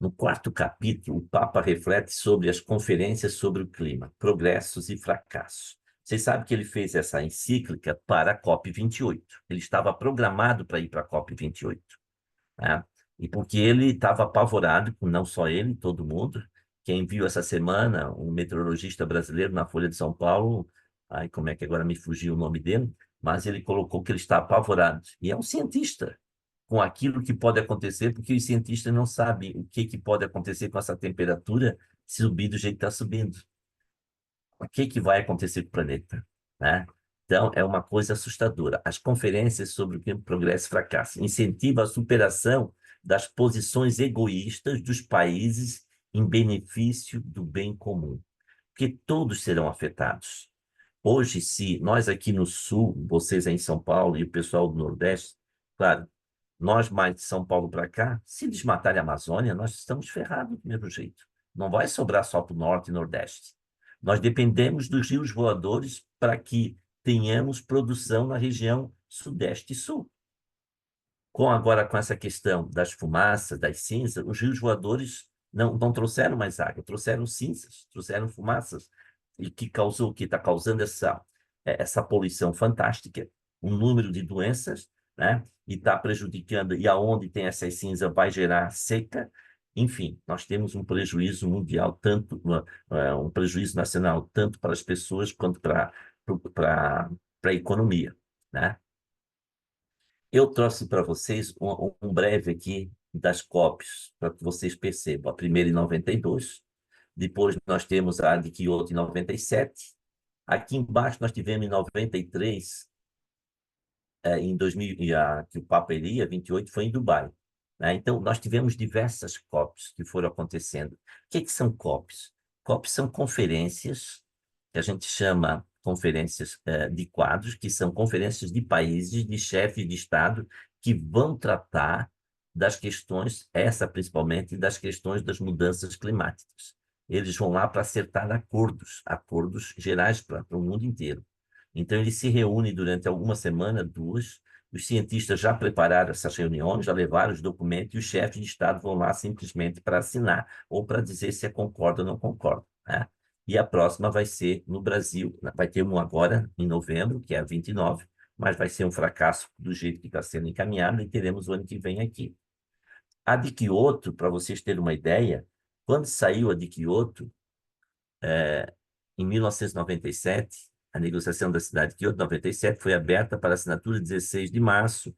No quarto capítulo, o Papa reflete sobre as conferências sobre o clima, progressos e fracassos. Vocês sabem que ele fez essa encíclica para a COP28. Ele estava programado para ir para a COP28, né? E porque ele estava apavorado, não só ele, todo mundo. Quem viu essa semana, um meteorologista brasileiro na Folha de São Paulo, ai, como é que agora me fugiu o nome dele, mas ele colocou que ele está apavorado. E é um cientista com aquilo que pode acontecer, porque os cientistas não sabem o que pode acontecer com essa temperatura subir do jeito que está subindo. O que vai acontecer com o planeta, né? Então, é uma coisa assustadora. As conferências sobre o progresso e fracasso incentivam a superação das posições egoístas dos países em benefício do bem comum, porque todos serão afetados. Hoje, se nós aqui no Sul, vocês aí em São Paulo e o pessoal do Nordeste, claro, nós mais de São Paulo para cá, se desmatarem a Amazônia, nós estamos ferrados do mesmo jeito. Não vai sobrar só para o Norte e Nordeste. Nós dependemos dos rios voadores para que tenhamos produção na região Sudeste e Sul. Agora, com essa questão das fumaças, das cinzas, os rios voadores não trouxeram mais água, trouxeram cinzas, trouxeram fumaças, e que está causando essa poluição fantástica, um número de doenças, né? E está prejudicando, e aonde tem essas cinzas vai gerar seca. Enfim, nós temos um prejuízo mundial, tanto um prejuízo nacional, tanto para as pessoas quanto para a economia, né? Eu trouxe para vocês um breve aqui das COPs, para que vocês percebam. A primeira em 92, depois nós temos a de Kyoto em 97. Aqui embaixo nós tivemos em 93, em 2000, que o Papa iria, 28, foi em Dubai, né? Então, nós tivemos diversas COPs que foram acontecendo. O que são COPs? COPs são conferências, que a gente chama conferências de quadros, que são conferências de países, de chefes de Estado, que vão tratar das questões, essa principalmente, das questões das mudanças climáticas. Eles vão lá para acertar acordos gerais para o mundo inteiro. Então, eles se reúnem durante alguma semana, duas. Os cientistas já prepararam essas reuniões, já levaram os documentos, e os chefes de Estado vão lá simplesmente para assinar ou para dizer se concorda ou não concorda, né? E a próxima vai ser no Brasil. Vai ter uma agora, em novembro, que é a 29, mas vai ser um fracasso do jeito que está sendo encaminhado, e teremos o ano que vem aqui. A de Kyoto, para vocês terem uma ideia, quando saiu a de Kyoto, em 1997, a negociação da cidade de Kyoto, 97, foi aberta para assinatura 16 de março,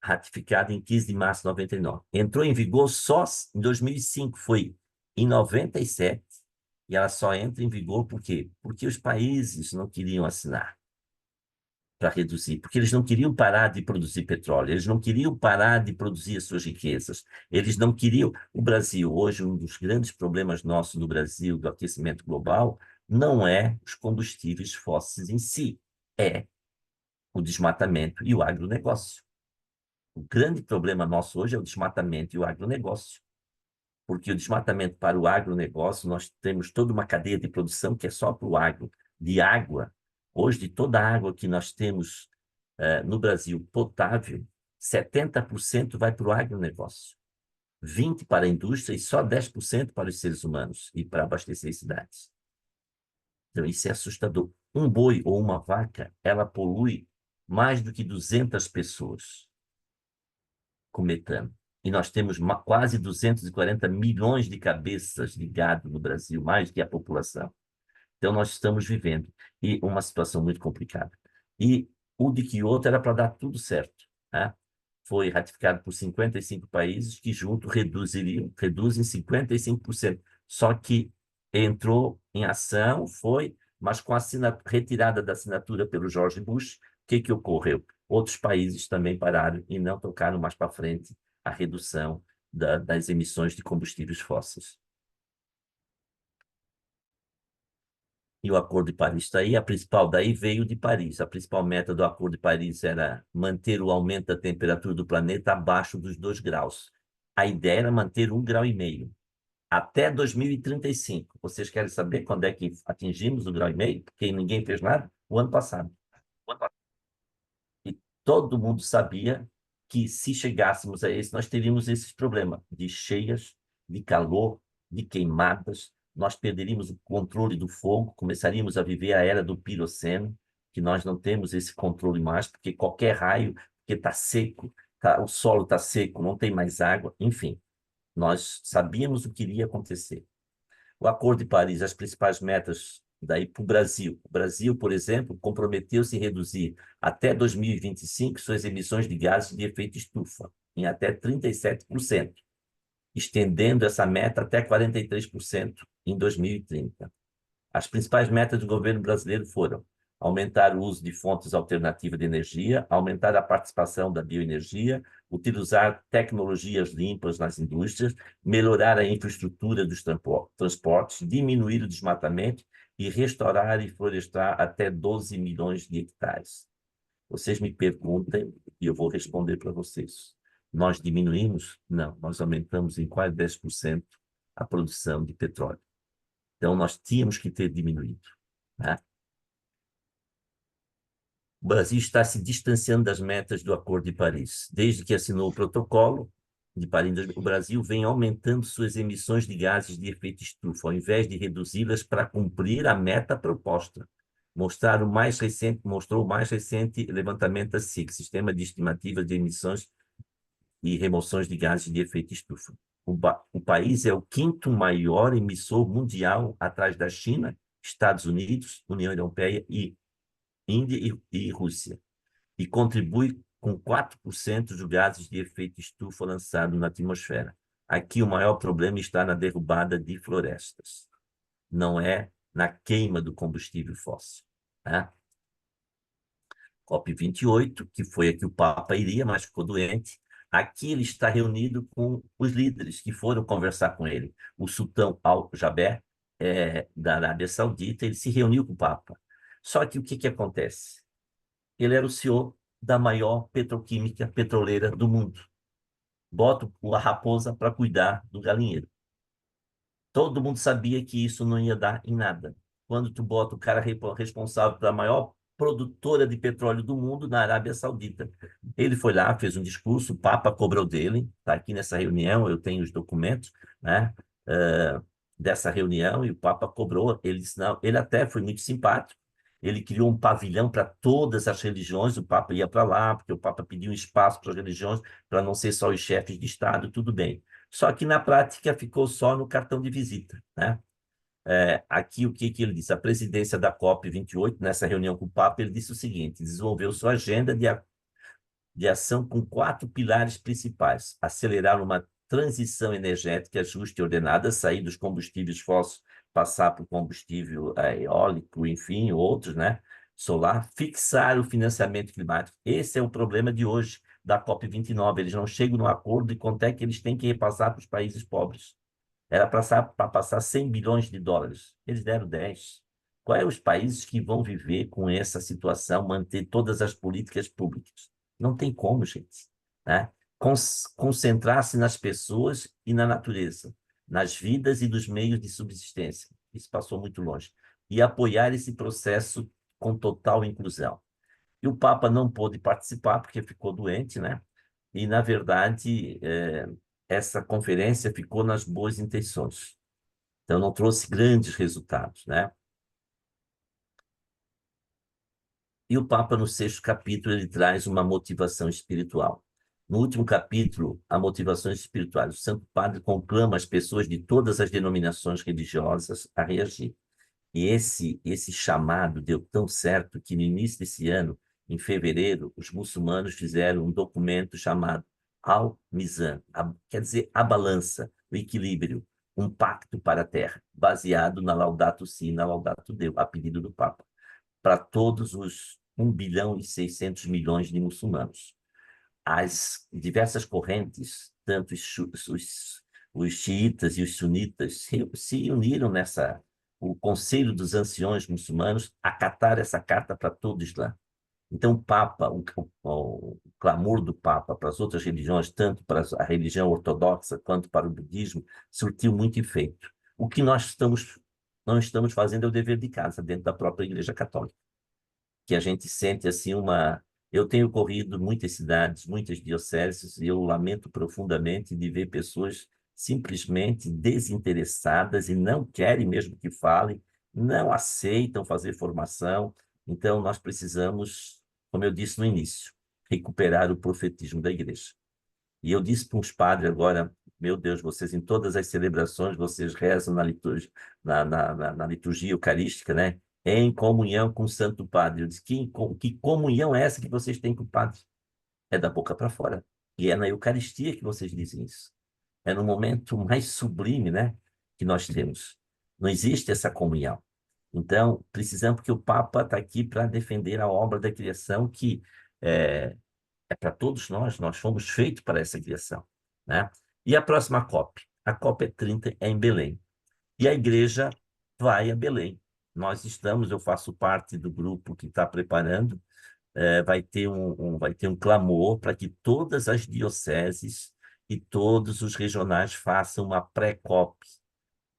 ratificada em 15 de março de 99. Entrou em vigor só em 2005, foi em 97, e ela só entra em vigor por quê? Porque os países não queriam assinar para reduzir, porque eles não queriam parar de produzir petróleo, eles não queriam parar de produzir as suas riquezas, eles não queriam... O Brasil, hoje, um dos grandes problemas nossos no Brasil, do aquecimento global, não é os combustíveis fósseis em si, é o desmatamento e o agronegócio. O grande problema nosso hoje é o desmatamento e o agronegócio, porque o desmatamento para o agronegócio, nós temos toda uma cadeia de produção que é só para o agro, de água. Hoje, de toda a água que nós temos no Brasil potável, 70% vai para o agronegócio, 20% para a indústria e só 10% para os seres humanos e para abastecer cidades. Então, isso é assustador. Um boi ou uma vaca, ela polui mais do que 200 pessoas com metano. E nós temos quase 240 milhões de cabeças de gado no Brasil, mais que a população. Então, nós estamos vivendo uma situação muito complicada. E o de Kyoto era para dar tudo certo, né? foi ratificado por 55 países, que junto reduzem 55%. Só que entrou em ação, mas com a retirada da assinatura pelo George Bush, o que ocorreu? Outros países também pararam e não tocaram mais para frente a redução das emissões de combustíveis fósseis. E o Acordo de Paris está aí, a principal daí veio de Paris. A principal meta do Acordo de Paris era manter o aumento da temperatura do planeta abaixo dos 2 graus. A ideia era manter 1,5 graus até 2035. Vocês querem saber quando é que atingimos o 1,5 graus? Porque ninguém fez nada? O ano passado. E todo mundo sabia que se chegássemos a esse, nós teríamos esses problemas de cheias, de calor, de queimadas. Nós perderíamos o controle do fogo, começaríamos a viver a era do piroceno, que nós não temos esse controle mais, porque qualquer raio, porque está seco, o solo está seco, não tem mais água, enfim. Nós sabíamos o que iria acontecer. O Acordo de Paris, as principais metas daí para o Brasil. O Brasil, por exemplo, comprometeu-se em reduzir até 2025 suas emissões de gases de efeito estufa em até 37%, estendendo essa meta até 43% em 2030. As principais metas do governo brasileiro foram aumentar o uso de fontes alternativas de energia, aumentar a participação da bioenergia, utilizar tecnologias limpas nas indústrias, melhorar a infraestrutura dos transportes, diminuir o desmatamento e restaurar e florestar até 12 milhões de hectares. Vocês me perguntem e eu vou responder para vocês. Nós diminuímos? Não, nós aumentamos em quase 10% a produção de petróleo. Então, nós tínhamos que ter diminuído, né? O Brasil está se distanciando das metas do Acordo de Paris. Desde que assinou o protocolo de Paris, o Brasil vem aumentando suas emissões de gases de efeito estufa, ao invés de reduzi-las para cumprir a meta proposta. Mostrou o mais recente levantamento da SIC, Sistema de Estimativa de Emissões e Remoções de Gases de Efeito Estufa. O país é o 5º maior emissor mundial, atrás da China, Estados Unidos, União Europeia e Índia e Rússia, e contribui com 4% dos gases de efeito estufa lançados na atmosfera. Aqui o maior problema está na derrubada de florestas, não é na queima do combustível fóssil, né? COP28, que foi a que o Papa iria, mas ficou doente. Aqui ele está reunido com os líderes que foram conversar com ele. O sultão Al-Jaber, da Arábia Saudita, ele se reuniu com o Papa. Só que o que acontece? Ele era o CEO da maior petroquímica petroleira do mundo. Bota a raposa para cuidar do galinheiro. Todo mundo sabia que isso não ia dar em nada. Quando tu bota o cara responsável pela maior produtora de petróleo do mundo na Arábia Saudita. Ele foi lá, fez um discurso, o Papa cobrou dele, está aqui nessa reunião, eu tenho os documentos, né, dessa reunião, e o Papa cobrou. Ele disse, não, ele até foi muito simpático, ele criou um pavilhão para todas as religiões, o Papa ia para lá, porque o Papa pediu um espaço para as religiões, para não ser só os chefes de Estado, tudo bem. Só que, na prática, ficou só no cartão de visita, né? Aqui, o que ele disse? A presidência da COP28, nessa reunião com o Papa, ele disse o seguinte: desenvolveu sua agenda de ação com 4 pilares principais: acelerar uma transição energética justa e ordenada, sair dos combustíveis fósseis, passar para o combustível eólico, enfim, outros, né? Solar, fixar o financiamento climático. Esse é o problema de hoje da COP29. Eles não chegam no acordo de quanto é que eles têm que repassar para os países pobres. Era para passar 100 bilhões de dólares. Eles deram 10. Quais são os países que vão viver com essa situação, manter todas as políticas públicas? Não tem como, gente, né? Concentrar-se nas pessoas e na natureza, nas vidas e dos meios de subsistência. Isso passou muito longe. E apoiar esse processo com total inclusão. E o Papa não pôde participar porque ficou doente, né? E, na verdade, essa conferência ficou nas boas intenções. Então, não trouxe grandes resultados, né? E o Papa, no 6º capítulo, ele traz uma motivação espiritual. No último capítulo, a motivação espiritual, o Santo Padre conclama as pessoas de todas as denominações religiosas a reagir. E esse chamado deu tão certo que, no início desse ano, em fevereiro, os muçulmanos fizeram um documento chamado Al-Mizan, quer dizer, a balança, o equilíbrio, um pacto para a terra, baseado na Laudato Si, na Laudato Deo, a pedido do Papa, para todos os 1,6 bilhão de muçulmanos. As diversas correntes, tanto os xiitas e os sunitas, se uniram nessa, o Conselho dos Anciões Muçulmanos, acatar essa carta para todo o Islã. Então, o Papa, o clamor do Papa para as outras religiões, tanto para a religião ortodoxa quanto para o budismo, surtiu muito efeito. O que não estamos fazendo é o dever de casa dentro da própria Igreja Católica, que a gente sente assim uma... Eu tenho corrido muitas cidades, muitas dioceses, e eu lamento profundamente de ver pessoas simplesmente desinteressadas e não querem mesmo que falem, não aceitam fazer formação. Então, nós precisamos, como eu disse no início, recuperar o profetismo da igreja. E eu disse para uns padres agora, meu Deus, vocês em todas as celebrações, vocês rezam na liturgia, na liturgia eucarística, né? Em comunhão com o Santo Padre. Eu disse, que comunhão é essa que vocês têm com o Padre? É da boca para fora. E é na Eucaristia que vocês dizem isso. É no momento mais sublime, né, que nós temos. Não existe essa comunhão. Então, precisamos, porque o Papa está aqui para defender a obra da criação que é, é para todos nós fomos feitos para essa criação, né? E a próxima COP? A COP é 30, é em Belém. E a igreja vai a Belém. Eu faço parte do grupo que está preparando, vai ter um clamor para que todas as dioceses e todos os regionais façam uma pré-COP,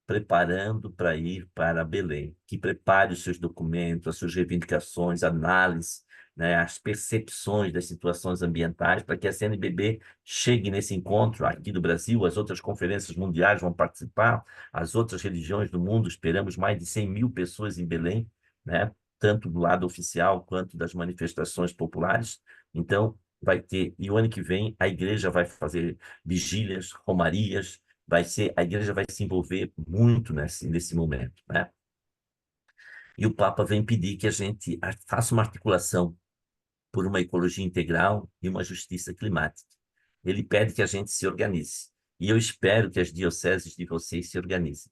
preparando para ir para Belém, que prepare os seus documentos, as suas reivindicações, análise, né, as percepções das situações ambientais, para que a CNBB chegue nesse encontro aqui do Brasil, as outras conferências mundiais vão participar, as outras religiões do mundo, esperamos mais de 100 mil pessoas em Belém, né, tanto do lado oficial quanto das manifestações populares. Então, vai ter, e o ano que vem a igreja vai fazer vigílias, romarias, a igreja vai se envolver muito nesse momento, né? E o Papa vem pedir que a gente faça uma articulação por uma ecologia integral e uma justiça climática. Ele pede que a gente se organize. E eu espero que as dioceses de vocês se organizem.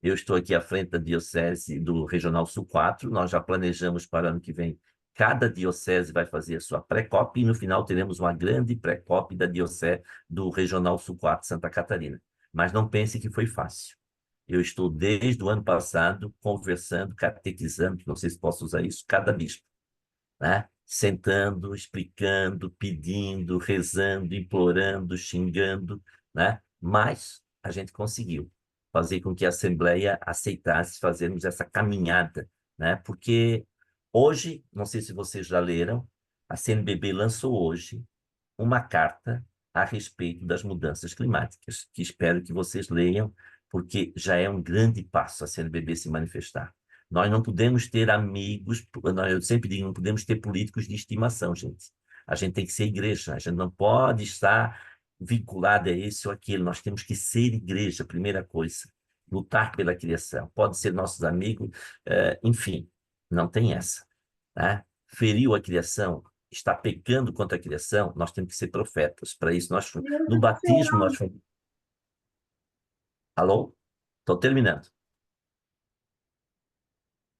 Eu estou aqui à frente da diocese do Regional Sul 4, nós já planejamos para o ano que vem. Cada diocese vai fazer a sua pré-COP e no final teremos uma grande pré-COP da diocese do Regional Sul 4, Santa Catarina. Mas não pense que foi fácil. Eu estou desde o ano passado conversando, catequizando, não sei se posso usar isso, cada bispo, né? Sentando, explicando, pedindo, rezando, implorando, xingando, né? Mas a gente conseguiu fazer com que a Assembleia aceitasse fazermos essa caminhada, né? Porque hoje, não sei se vocês já leram, a CNBB lançou hoje uma carta a respeito das mudanças climáticas, que espero que vocês leiam, porque já é um grande passo a CNBB se manifestar. Nós não podemos ter amigos, eu sempre digo, não podemos ter políticos de estimação, gente. A gente tem que ser igreja, a gente não pode estar vinculado a esse ou aquele, nós temos que ser igreja, primeira coisa. Lutar pela criação. Pode ser nossos amigos, enfim, não tem essa. Né? Feriu a criação, está pecando contra a criação, nós temos que ser profetas. Para isso, no batismo, nós fomos... Alô? Estou terminando.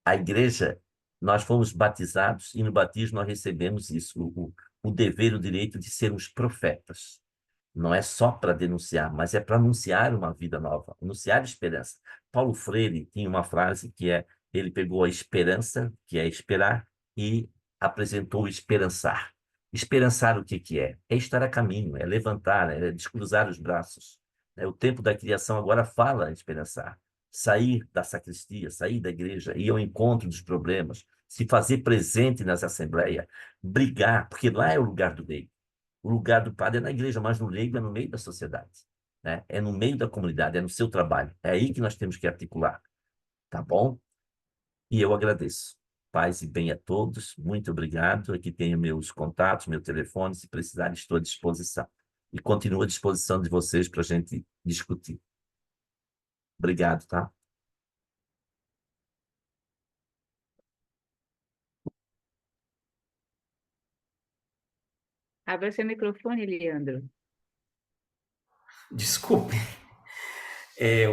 A igreja, nós fomos batizados e no batismo nós recebemos isso, o dever, o direito de sermos profetas. Não é só para denunciar, mas é para anunciar uma vida nova, anunciar esperança. Paulo Freire tinha uma frase que é, ele pegou a esperança, que é esperar, e apresentou o esperançar. Esperançar o que que é? É estar a caminho, é levantar, é descruzar os braços. O tempo da criação agora fala em esperançar. Sair da sacristia, sair da igreja, ir ao encontro dos problemas, se fazer presente nas assembleias, brigar, porque lá é o lugar do rei. O lugar do padre é na igreja, mas no leigo é no meio da sociedade, né? É no meio da comunidade, é no seu trabalho. É aí que nós temos que articular, tá bom? E eu agradeço. Paz e bem a todos. Muito obrigado. Aqui tenho meus contatos, meu telefone. Se precisar, estou à disposição. E continuo à disposição de vocês para a gente discutir. Obrigado, tá? Abra seu microfone, Leandro. Desculpe.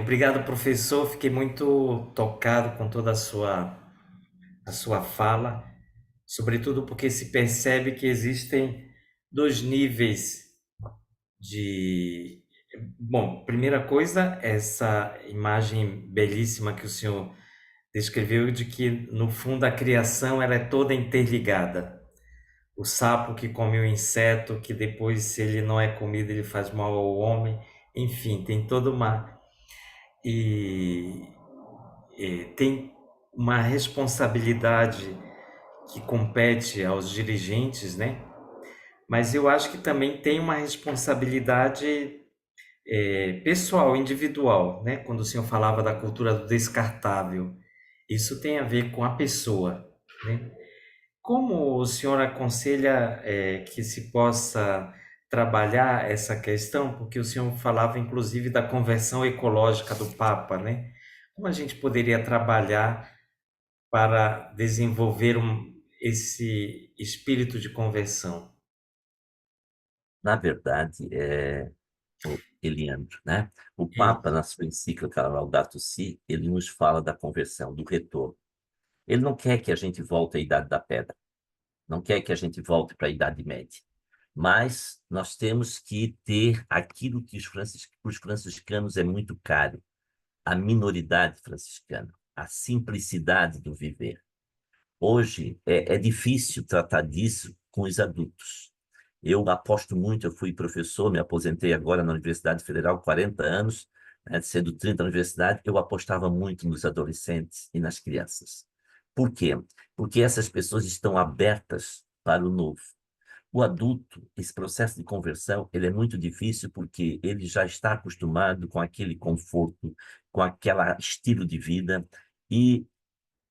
Obrigado, professor. Fiquei muito tocado com toda a sua fala, sobretudo porque se percebe que existem dois níveis de. Bom, primeira coisa, essa imagem belíssima que o senhor descreveu de que, no fundo, a criação ela é toda interligada. O sapo que come o inseto, que depois, se ele não é comido, ele faz mal ao homem. Enfim, tem toda uma. E, tem uma responsabilidade que compete aos dirigentes, né? Mas eu acho que também tem uma responsabilidade pessoal, individual, né? Quando o senhor falava da cultura do descartável, isso tem a ver com a pessoa, né? Como o senhor aconselha que se possa trabalhar essa questão? Porque o senhor falava, inclusive, da conversão ecológica do Papa, né? Como a gente poderia trabalhar para desenvolver esse espírito de conversão? Na verdade, o Eliandro, né? O E, Papa, na sua encíclica Laudato Si, ele nos fala da conversão, do retorno. Ele não quer que a gente volte à Idade da Pedra, não quer que a gente volte para a Idade Média, mas nós temos que ter aquilo que os franciscanos é muito caro, a minoridade franciscana, a simplicidade do viver. Hoje é difícil tratar disso com os adultos. Eu aposto muito, eu fui professor, me aposentei agora na Universidade Federal, 40 anos, né, sendo 30 na universidade, eu apostava muito nos adolescentes e nas crianças. Por quê? Porque essas pessoas estão abertas para o novo. O adulto, esse processo de conversão, ele é muito difícil porque ele já está acostumado com aquele conforto, com aquele estilo de vida, e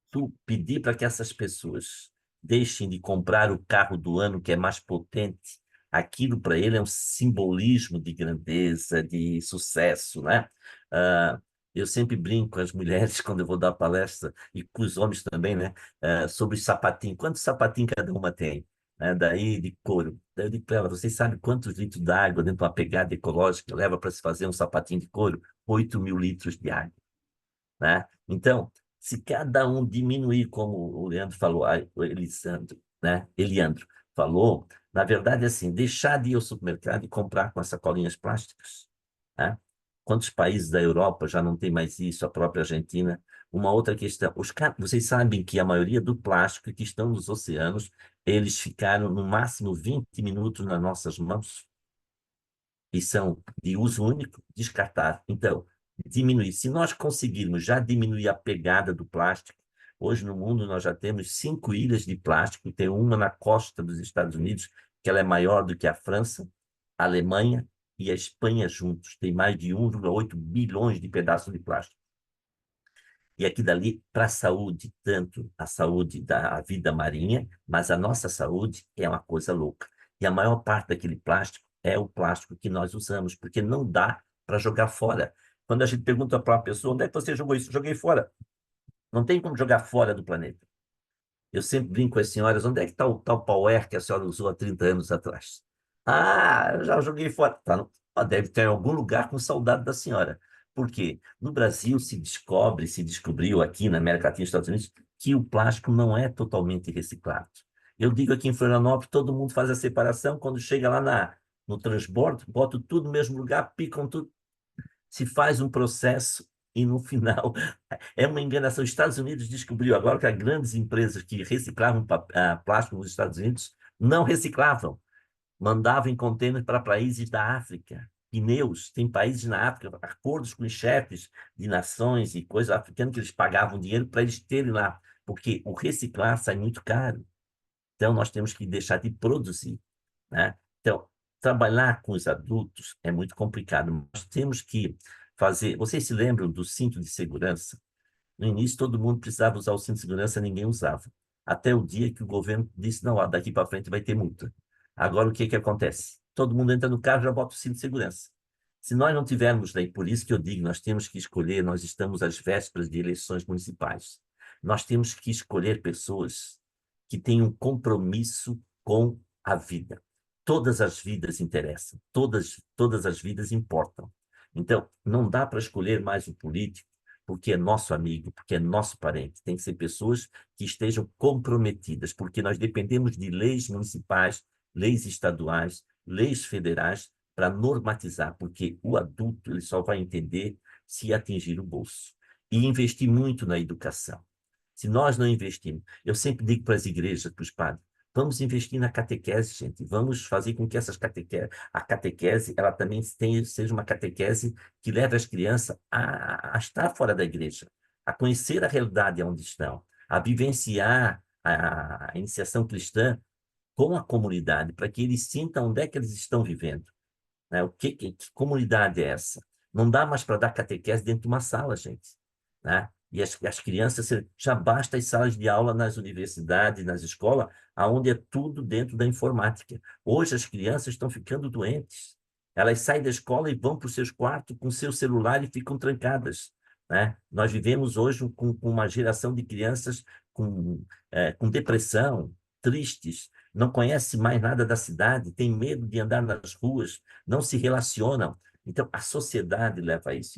tu pedir para que essas pessoas deixem de comprar o carro do ano que é mais potente, aquilo para ele é um simbolismo de grandeza, de sucesso, né? Ah, eu sempre brinco com as mulheres quando eu vou dar palestra, e com os homens também, né? Sobre os sapatinhos. Quantos sapatinhos cada uma tem? Né? Daí de couro. Daí eu digo para ela, vocês sabem quantos litros de água dentro de uma pegada ecológica leva para se fazer um sapatinho de couro? 8.000 litros de água, né? Então, se cada um diminuir, como o Leandro falou, o Elisandro, né? Eliandro falou, na verdade, assim, deixar de ir ao supermercado e comprar com as sacolinhas plásticas, né? Quantos países da Europa já não tem mais isso, a própria Argentina? Uma outra questão, vocês sabem que a maioria do plástico que estão nos oceanos, eles ficaram no máximo 20 minutos nas nossas mãos e são de uso único, descartável. Então, diminuir. Se nós conseguirmos já diminuir a pegada do plástico, hoje no mundo nós já temos 5 ilhas de plástico, tem uma na costa dos Estados Unidos, que ela é maior do que a França, a Alemanha e a Espanha juntos. Tem mais de 1,8 bilhões de pedaços de plástico. E aqui dali, para a saúde, tanto a saúde da vida marinha, mas a nossa saúde é uma coisa louca. E a maior parte daquele plástico é o plástico que nós usamos, porque não dá para jogar fora. Quando a gente pergunta para uma pessoa, onde é que você jogou isso? Joguei fora. Não tem como jogar fora do planeta. Eu sempre brinco com as senhoras, onde é que está o tal Power que a senhora usou há 30 anos atrás? Ah, eu já joguei fora. Tá, deve ter em algum lugar com saudade da senhora. Por quê? No Brasil se descobriu aqui na América Latina e Estados Unidos, que o plástico não é totalmente reciclado. Eu digo aqui em Florianópolis, todo mundo faz a separação, quando chega lá no transbordo, bota tudo no mesmo lugar, picam tudo, se faz um processo e no final é uma enganação. Os Estados Unidos descobriu agora que as grandes empresas que reciclavam plástico nos Estados Unidos não reciclavam, mandavam em contêineres para países da África. Pneus, tem países na África, acordos com os chefes de nações e coisas africanas que eles pagavam dinheiro para eles terem lá, porque o reciclar sai muito caro. Então, nós temos que deixar de produzir, né? Então, trabalhar com os adultos é muito complicado. Nós temos que fazer... Vocês se lembram do cinto de segurança? No início, todo mundo precisava usar o cinto de segurança, ninguém usava. Até o dia que o governo disse, não, ó, daqui para frente vai ter multa. Agora, o que que acontece? Todo mundo entra no carro e já bota o cinto de segurança. Se nós não tivermos lei, por isso que eu digo, nós temos que escolher, nós estamos às vésperas de eleições municipais. Nós temos que escolher pessoas que tenham um compromisso com a vida. todas as vidas interessam, todas as vidas importam. Então, não dá para escolher mais um político porque é nosso amigo, porque é nosso parente. Tem que ser pessoas que estejam comprometidas, porque nós dependemos de leis municipais, leis estaduais, leis federais para normatizar, porque o adulto ele só vai entender se atingir o bolso. E investir muito na educação. Se nós não investirmos, eu sempre digo para as igrejas, para os padres, vamos investir na catequese, gente. Vamos fazer com que a catequese, ela também seja uma catequese que leve as crianças a estar fora da igreja, a conhecer a realidade onde estão, a vivenciar a iniciação cristã com a comunidade, para que eles sintam onde é que eles estão vivendo, né? Que comunidade é essa? Não dá mais para dar catequese dentro de uma sala, gente, né? E as crianças, já basta as salas de aula nas universidades, nas escolas, aonde é tudo dentro da informática. Hoje as crianças estão ficando doentes. Elas saem da escola e vão para os seus quartos com seu celular e ficam trancadas, né? Nós vivemos hoje com uma geração de crianças com depressão, tristes, não conhecem mais nada da cidade, têm medo de andar nas ruas, não se relacionam. Então, a sociedade leva a isso.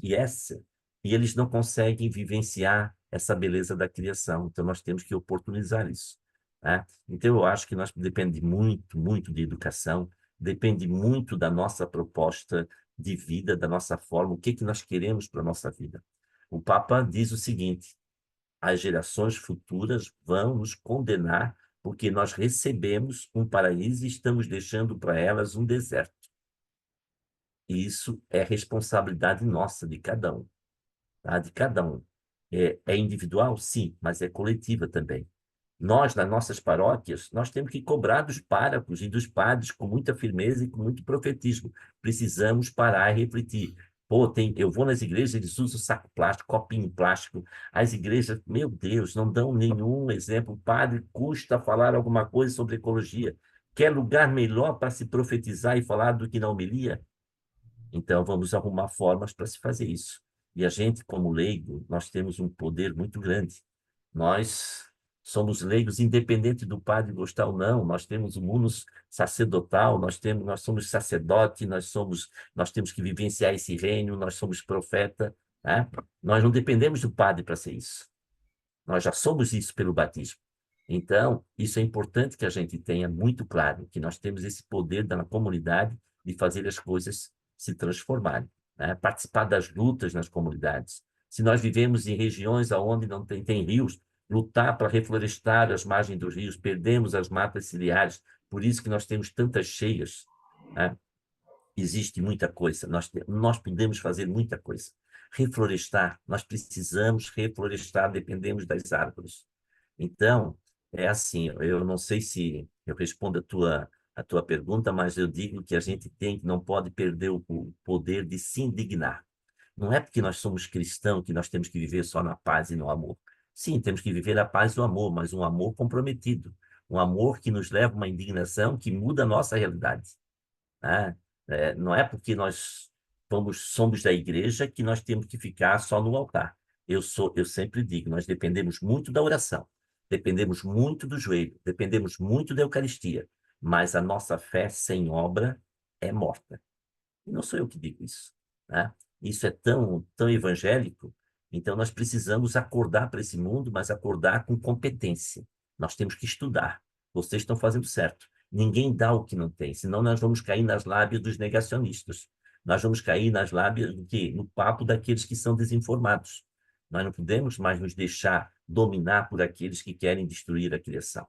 E eles não conseguem vivenciar essa beleza da criação. Então, nós temos que oportunizar isso, né? Então, eu acho que nós depende muito, muito de educação, depende muito da nossa proposta de vida, da nossa forma, o que que nós queremos para a nossa vida. O Papa diz o seguinte: as gerações futuras vão nos condenar porque nós recebemos um paraíso e estamos deixando para elas um deserto. E isso é responsabilidade nossa, de cada um, tá? De cada um. É individual? Sim, mas é coletiva também. Nós, nas nossas paróquias, nós temos que cobrar dos párocos e dos padres com muita firmeza e com muito profetismo. Precisamos parar e refletir. Pô, eu vou nas igrejas, eles usam saco plástico, copinho plástico. As igrejas, meu Deus, não dão nenhum exemplo. O padre custa falar alguma coisa sobre ecologia. Quer lugar melhor para se profetizar e falar do que na homilia? Então, vamos arrumar formas para se fazer isso. E a gente, como leigo, nós temos um poder muito grande. Nós somos leigos, independente do padre gostar ou não. Nós temos o munus sacerdotal, nós somos sacerdote, nós temos que vivenciar esse reino, nós somos profeta, né? Nós não dependemos do padre para ser isso. Nós já somos isso pelo batismo. Então, isso é importante que a gente tenha muito claro, que nós temos esse poder da comunidade de fazer as coisas se transformarem, né? Participar das lutas nas comunidades. Se nós vivemos em regiões onde não tem rios, lutar para reflorestar as margens dos rios, perdemos as matas ciliares, por isso que nós temos tantas cheias, né? Existe muita coisa, nós podemos fazer muita coisa. Reflorestar, nós precisamos reflorestar, dependemos das árvores. Então, é assim, eu não sei se eu respondo a tua pergunta, mas eu digo que a gente não pode perder o poder de se indignar. Não é porque nós somos cristãos que nós temos que viver só na paz e no amor. Sim, temos que viver a paz e o amor, mas um amor comprometido. Um amor que nos leva a uma indignação que muda a nossa realidade, né? Não é porque nós somos da igreja que nós temos que ficar só no altar. Eu sempre digo, nós dependemos muito da oração, dependemos muito do joelho, dependemos muito da Eucaristia, mas a nossa fé sem obra é morta. E não sou eu que digo isso, né? Isso é tão, tão evangélico, então nós precisamos acordar para esse mundo, mas acordar com competência. Nós temos que estudar. Vocês estão fazendo certo. Ninguém dá o que não tem, senão nós vamos cair nas lábias dos negacionistas. Nós vamos cair nas lábias do quê? No papo daqueles que são desinformados. Nós não podemos mais nos deixar dominar por aqueles que querem destruir a criação.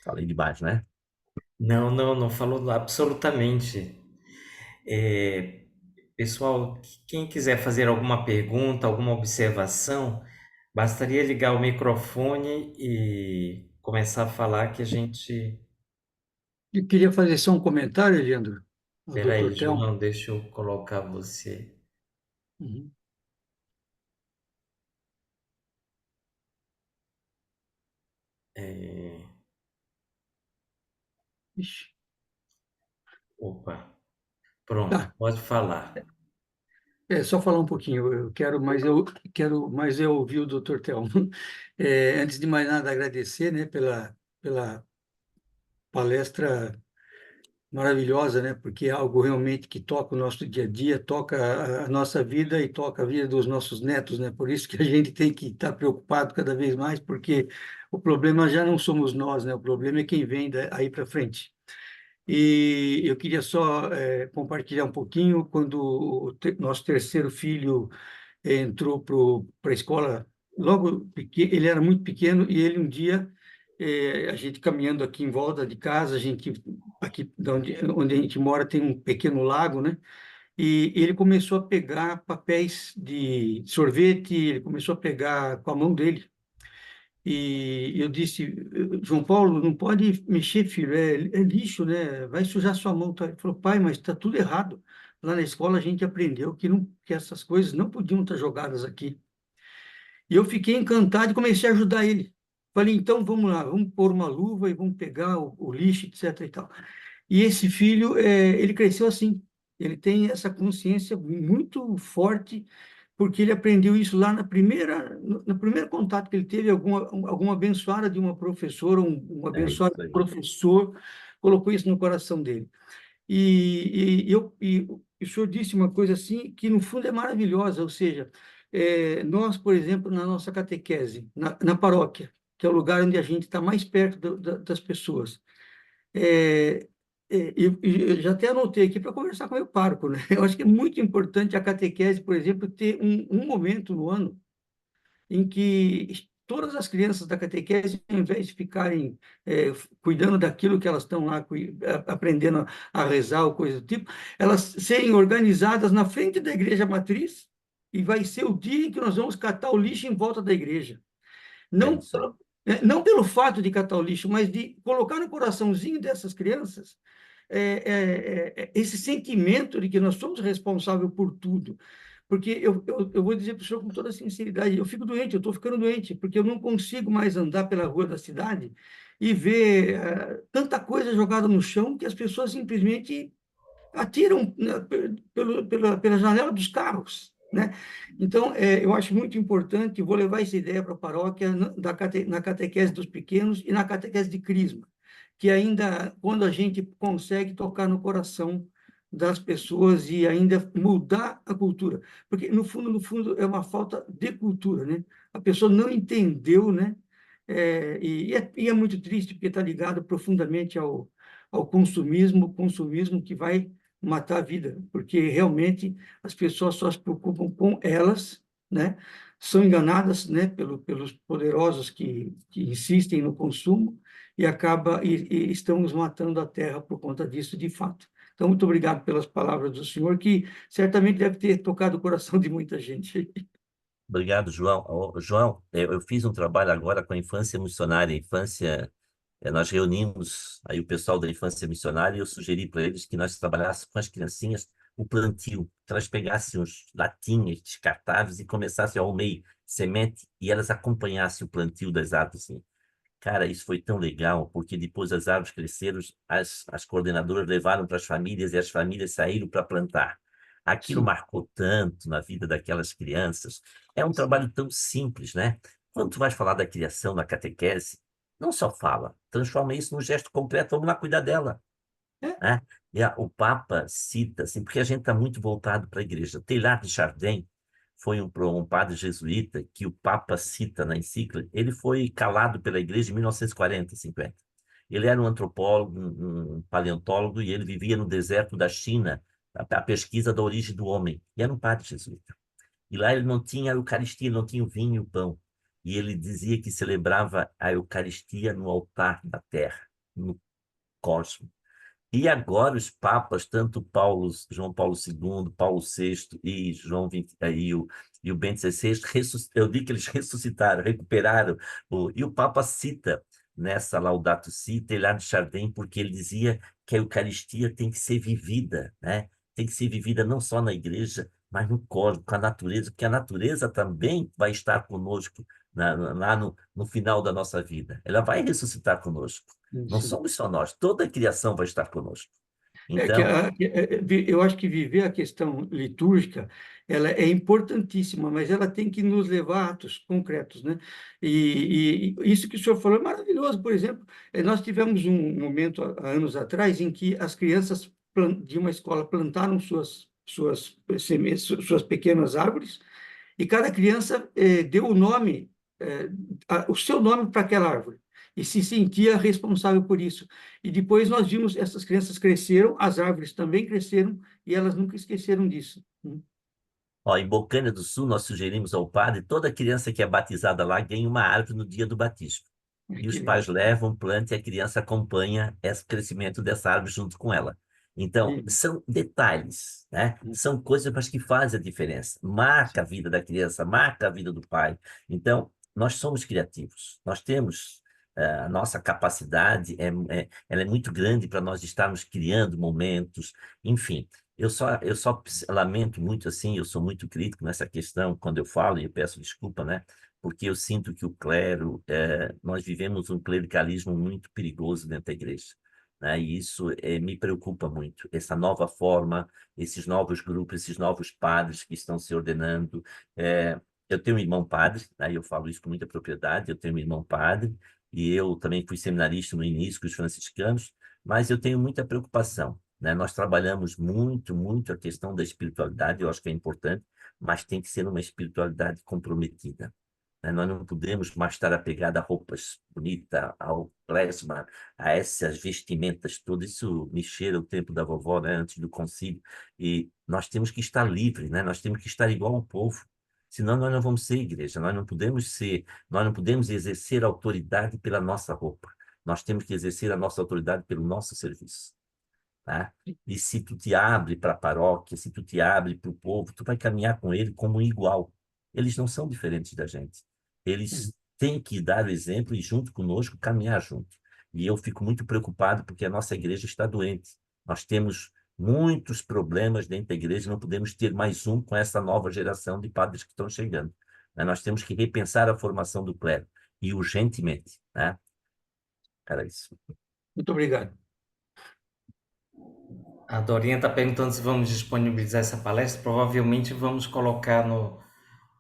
Falei demais, né? Não, não, não falou absolutamente. É, pessoal, quem quiser fazer alguma pergunta, alguma observação, bastaria ligar o microfone e começar a falar que a gente. Eu queria fazer só um comentário, Leandro, ao Peraí, Dr. Tel. João, deixa eu colocar você. Uhum. É, Ixi, opa, pronto, tá. pode falar. Só falar um pouquinho. Eu quero mais eu ouvir o Dr. Tel. Antes de mais nada, agradecer, né, pela palestra maravilhosa, né? Porque é algo realmente que toca o nosso dia a dia, toca a nossa vida e toca a vida dos nossos netos, né? Por isso que a gente tem que estar preocupado cada vez mais, porque o problema já não somos nós, né? O problema é quem vem aí para frente. E eu queria só compartilhar um pouquinho quando nosso terceiro filho entrou para a escola logo ele era muito pequeno e ele um dia a gente caminhando aqui em volta de casa, a gente aqui onde a gente mora tem um pequeno lago, né? E ele começou a pegar papéis de sorvete, ele começou a pegar com a mão dele. E eu disse, João Paulo, não pode mexer, filho, é lixo, né? Vai sujar sua mão. Tá? Ele falou, pai, mas está tudo errado. Lá na escola a gente aprendeu que essas coisas não podiam estar jogadas aqui. E eu fiquei encantado e comecei a ajudar ele. Falei, então vamos lá, vamos pôr uma luva e vamos pegar o lixo, etc. e tal. E esse filho, ele cresceu assim. Ele tem essa consciência muito forte, porque ele aprendeu isso lá no primeiro contato que ele teve, alguma abençoada de uma professora, um É abençoado isso aí. professor, colocou isso no coração dele. E o senhor disse uma coisa assim, que no fundo é maravilhosa, ou seja, nós, por exemplo, na nossa catequese, na paróquia, que é o lugar onde a gente está mais perto das pessoas, é, eu já até anotei aqui para conversar com o meu pároco, né? Eu acho que é muito importante a catequese, por exemplo, ter um momento no ano em que todas as crianças da catequese, ao invés de ficarem cuidando daquilo que elas estão lá aprendendo a rezar ou coisa do tipo, elas serem organizadas na frente da igreja matriz e vai ser o dia em que nós vamos catar o lixo em volta da igreja. É Não, isso aí. não pelo fato de catar o lixo, mas de colocar no coraçãozinho dessas crianças esse sentimento de que nós somos responsáveis por tudo. Porque eu vou dizer para o senhor com toda sinceridade, eu fico doente, eu estou ficando doente, porque eu não consigo mais andar pela rua da cidade e ver tanta coisa jogada no chão que as pessoas simplesmente atiram, né, pela janela dos carros, né? Então, eu acho muito importante, vou levar essa ideia para a paróquia, na catequese dos pequenos e na catequese de crisma, que ainda, quando a gente consegue tocar no coração das pessoas e ainda mudar a cultura, porque no fundo, é uma falta de cultura, né? A pessoa não entendeu, né? E é muito triste, porque está ligado profundamente ao consumismo que vai matar a vida, porque realmente as pessoas só se preocupam com elas, né? São enganadas, né, pelos poderosos que insistem no consumo e estamos matando a terra por conta disso, de fato. Então, muito obrigado pelas palavras do senhor, que certamente deve ter tocado o coração de muita gente. Obrigado, João. João, eu fiz um trabalho agora com a infância missionária. Nós reunimos aí o pessoal da infância missionária e eu sugeri para eles que nós trabalhássemos com as criancinhas o plantio, que elas pegassem os latinhas descartáveis e começassem ao meio semente e elas acompanhassem o plantio das árvores. Assim. Cara, isso foi tão legal, porque depois as árvores cresceram, as coordenadoras levaram para as famílias e as famílias saíram para plantar. Aquilo Sim, marcou tanto na vida daquelas crianças. É um trabalho tão simples, né? Quando tu vais falar da criação, da catequese, não só fala, transforma isso num gesto concreto, vamos lá cuidar dela, é, né? O Papa cita, assim, porque a gente está muito voltado para a igreja. Teilhard de Chardin foi um padre jesuíta que o Papa cita na encíclica. Ele foi calado pela igreja em 1940, 50. Ele era um antropólogo, um paleontólogo, e ele vivia no deserto da China, a pesquisa da origem do homem. E era um padre jesuíta. E lá ele não tinha a Eucaristia, não tinha o vinho e o pão. E ele dizia que celebrava a Eucaristia no altar da terra, no cosmos. E agora os papas, tanto João Paulo II, Paulo VI e João 20, e o Bento XVI, eu digo que eles ressuscitaram, recuperaram. E o Papa cita nessa Laudato Si, Teilhard de Chardin, porque ele dizia que a Eucaristia tem que ser vivida, né? Tem que ser vivida não só na igreja, mas no cosmos, com a natureza, porque a natureza também vai estar conosco lá no final da nossa vida. Ela vai ressuscitar conosco. Não sim. somos só nós, toda a criação vai estar conosco. Então, Eu acho que viver a questão litúrgica, ela é importantíssima, mas ela tem que nos levar a atos concretos, né? E isso que o senhor falou é maravilhoso. Por exemplo, nós tivemos um momento há anos atrás em que as crianças de uma escola plantaram suas pequenas árvores e cada criança deu o nome, o seu nome para aquela árvore e se sentia responsável por isso. E depois nós vimos essas crianças cresceram, as árvores também cresceram e elas nunca esqueceram disso. ó, em Bocaina do Sul, nós sugerimos ao padre, toda criança que é batizada lá ganha uma árvore no dia do batismo. E Que os legal. pais levam, plantam e a criança acompanha esse crescimento dessa árvore junto com ela. Então, Uhum. são detalhes, né? São coisas mas que fazem a diferença. Marca a vida da criança, marca a vida do pai. Então, nós somos criativos. Nós temos a nossa capacidade, ela é muito grande para nós estarmos criando momentos, enfim. Eu só lamento muito assim, eu sou muito crítico nessa questão quando eu falo, e eu peço desculpa, né? Porque eu sinto que o clero, nós vivemos um clericalismo muito perigoso dentro da igreja, né? E isso me preocupa muito. Essa nova forma, esses novos grupos, esses novos padres que estão se ordenando. Eu tenho um irmão padre, né? Eu falo isso com muita propriedade, eu tenho um irmão padre, e eu também fui seminarista no início com os franciscanos, mas eu tenho muita preocupação, né? Nós trabalhamos muito, muito a questão da espiritualidade, eu acho que é importante, mas tem que ser uma espiritualidade comprometida, né? Nós não podemos mais estar apegados a roupas bonitas, ao plasma, a essas vestimentas, tudo isso me cheira o tempo da vovó, né? Antes do concílio. E nós temos que estar livres, né? Nós temos que estar igual ao povo. Senão nós não vamos ser igreja, nós não podemos exercer autoridade pela nossa roupa. Nós temos que exercer a nossa autoridade pelo nosso serviço, tá? E se tu te abre para a paróquia, se tu te abre para o povo, tu vai caminhar com ele como um igual. Eles não são diferentes da gente. Eles têm que dar o exemplo e, junto conosco, caminhar junto. E eu fico muito preocupado porque a nossa igreja está doente. Nós temos muitos problemas dentro da igreja, não podemos ter mais um com essa nova geração de padres que estão chegando, né? Nós temos que repensar a formação do clero, e urgentemente, né? Era isso. Muito obrigado. A Dorinha está perguntando se vamos disponibilizar essa palestra. Provavelmente vamos colocar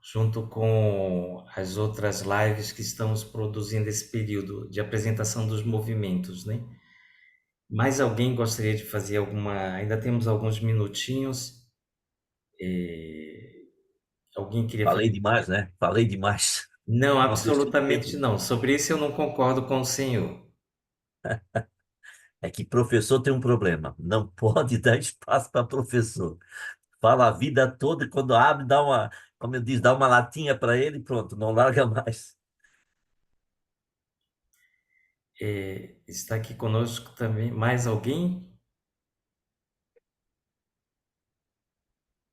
junto com as outras lives que estamos produzindo esse período de apresentação dos movimentos, né? Mais alguém gostaria de fazer alguma? Ainda temos alguns minutinhos. Alguém queria Falei fazer? demais, né? Falei demais. Não, Não deixei absolutamente tempo. não. Sobre isso eu não concordo com o senhor. É que professor tem um problema. Não pode dar espaço para professor. Fala a vida toda e quando abre, dá uma, como eu disse, dá uma latinha para ele e pronto, não larga mais. Está aqui conosco também mais alguém?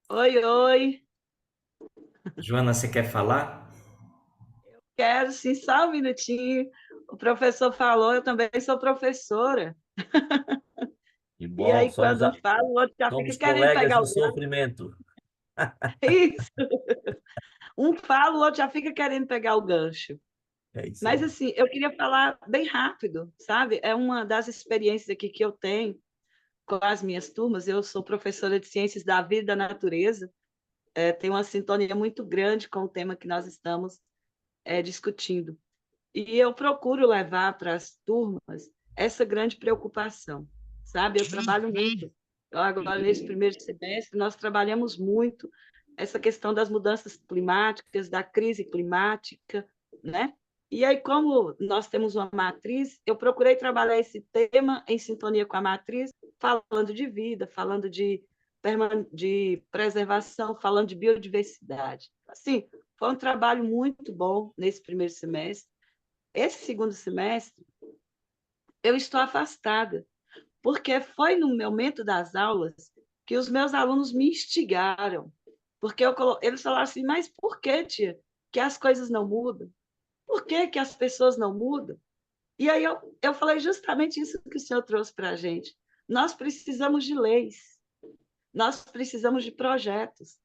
Oi, oi. Joana, você quer falar? Quero sim, só um minutinho. O professor falou, eu também sou professora. E E bom, aí, quando um fala, o outro já fica somos querendo colegas pegar no o gancho. sofrimento. Isso. Um fala, o outro já fica querendo pegar o gancho. É isso Mas, aí. assim, eu queria falar bem rápido, sabe? É uma das experiências aqui que eu tenho com as minhas turmas. Eu sou professora de Ciências da Vida e da Natureza. Tenho uma sintonia muito grande com o tema que nós estamos discutindo. E eu procuro levar para as turmas essa grande preocupação, sabe? Eu trabalho muito. Agora, nesse primeiro semestre, nós trabalhamos muito essa questão das mudanças climáticas, da crise climática, né? E aí, como nós temos uma matriz, eu procurei trabalhar esse tema em sintonia com a matriz, falando de vida, falando de preservação, falando de biodiversidade. Assim, foi um trabalho muito bom nesse primeiro semestre. Esse segundo semestre, eu estou afastada, porque foi no momento das aulas que os meus alunos me instigaram. Porque eles falaram assim, mas por que, tia, que as coisas não mudam? Por que, que as pessoas não mudam? E aí eu falei justamente isso que o senhor trouxe para a gente. Nós precisamos de leis, nós precisamos de projetos.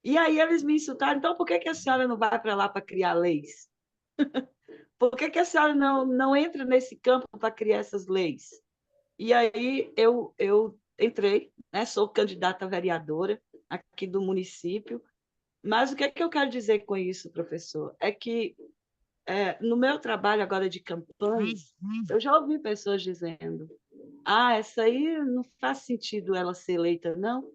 E aí eles me insultaram, então por que, que a senhora não vai para lá para criar leis? Por que, que a senhora não entra nesse campo para criar essas leis? E aí eu entrei, né? Sou candidata a vereadora aqui do município, mas o que é que eu quero dizer com isso, professor? É que no meu trabalho agora de campanhas, eu já ouvi pessoas dizendo: essa aí não faz sentido ela ser eleita, não,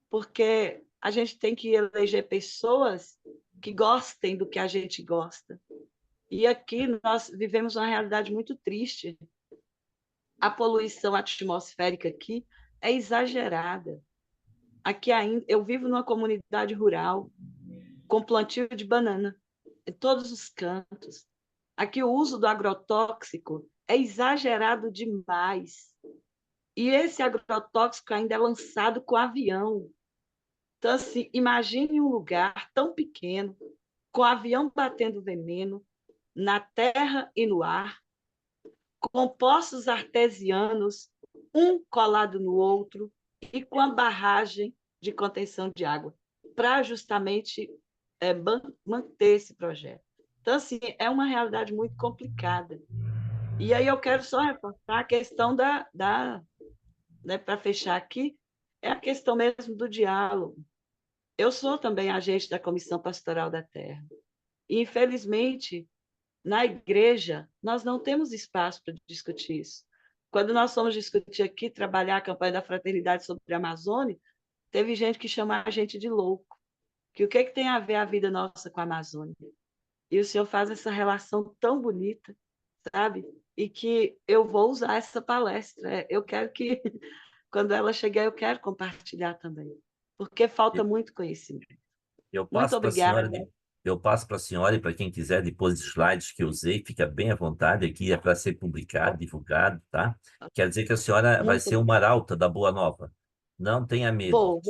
porque a gente tem que eleger pessoas que gostem do que a gente gosta. E aqui nós vivemos uma realidade muito triste. A poluição atmosférica aqui é exagerada. Aqui ainda, eu vivo numa comunidade rural com plantio de banana em todos os cantos. Aqui o uso do agrotóxico é exagerado demais. E esse agrotóxico ainda é lançado com avião. Então, assim, imagine um lugar tão pequeno, com avião batendo veneno na terra e no ar, com poços artesianos, um colado no outro, e com a barragem de contenção de água, para justamente manter esse projeto. Então, assim, é uma realidade muito complicada. E aí eu quero só reforçar a questão né, para fechar aqui, é a questão mesmo do diálogo. Eu sou também agente da Comissão Pastoral da Terra. E, infelizmente, na igreja, nós não temos espaço para discutir isso. Quando nós fomos discutir aqui, trabalhar a campanha da fraternidade sobre a Amazônia, teve gente que chama a gente de louco. Que o que tem a ver a vida nossa com a Amazônia? E o senhor faz essa relação tão bonita, sabe? E que eu vou usar essa palestra. Eu quero que, quando ela chegar, eu quero compartilhar também. Porque falta muito conhecimento. Eu Muito passo para a senhora, obrigada. eu passo para a senhora e para quem quiser depois os slides que eu usei, fica bem à vontade, aqui é para ser publicado, divulgado, tá? Quer dizer que a senhora vai Muito ser uma arauta da Boa Nova. Não tenha medo. vou.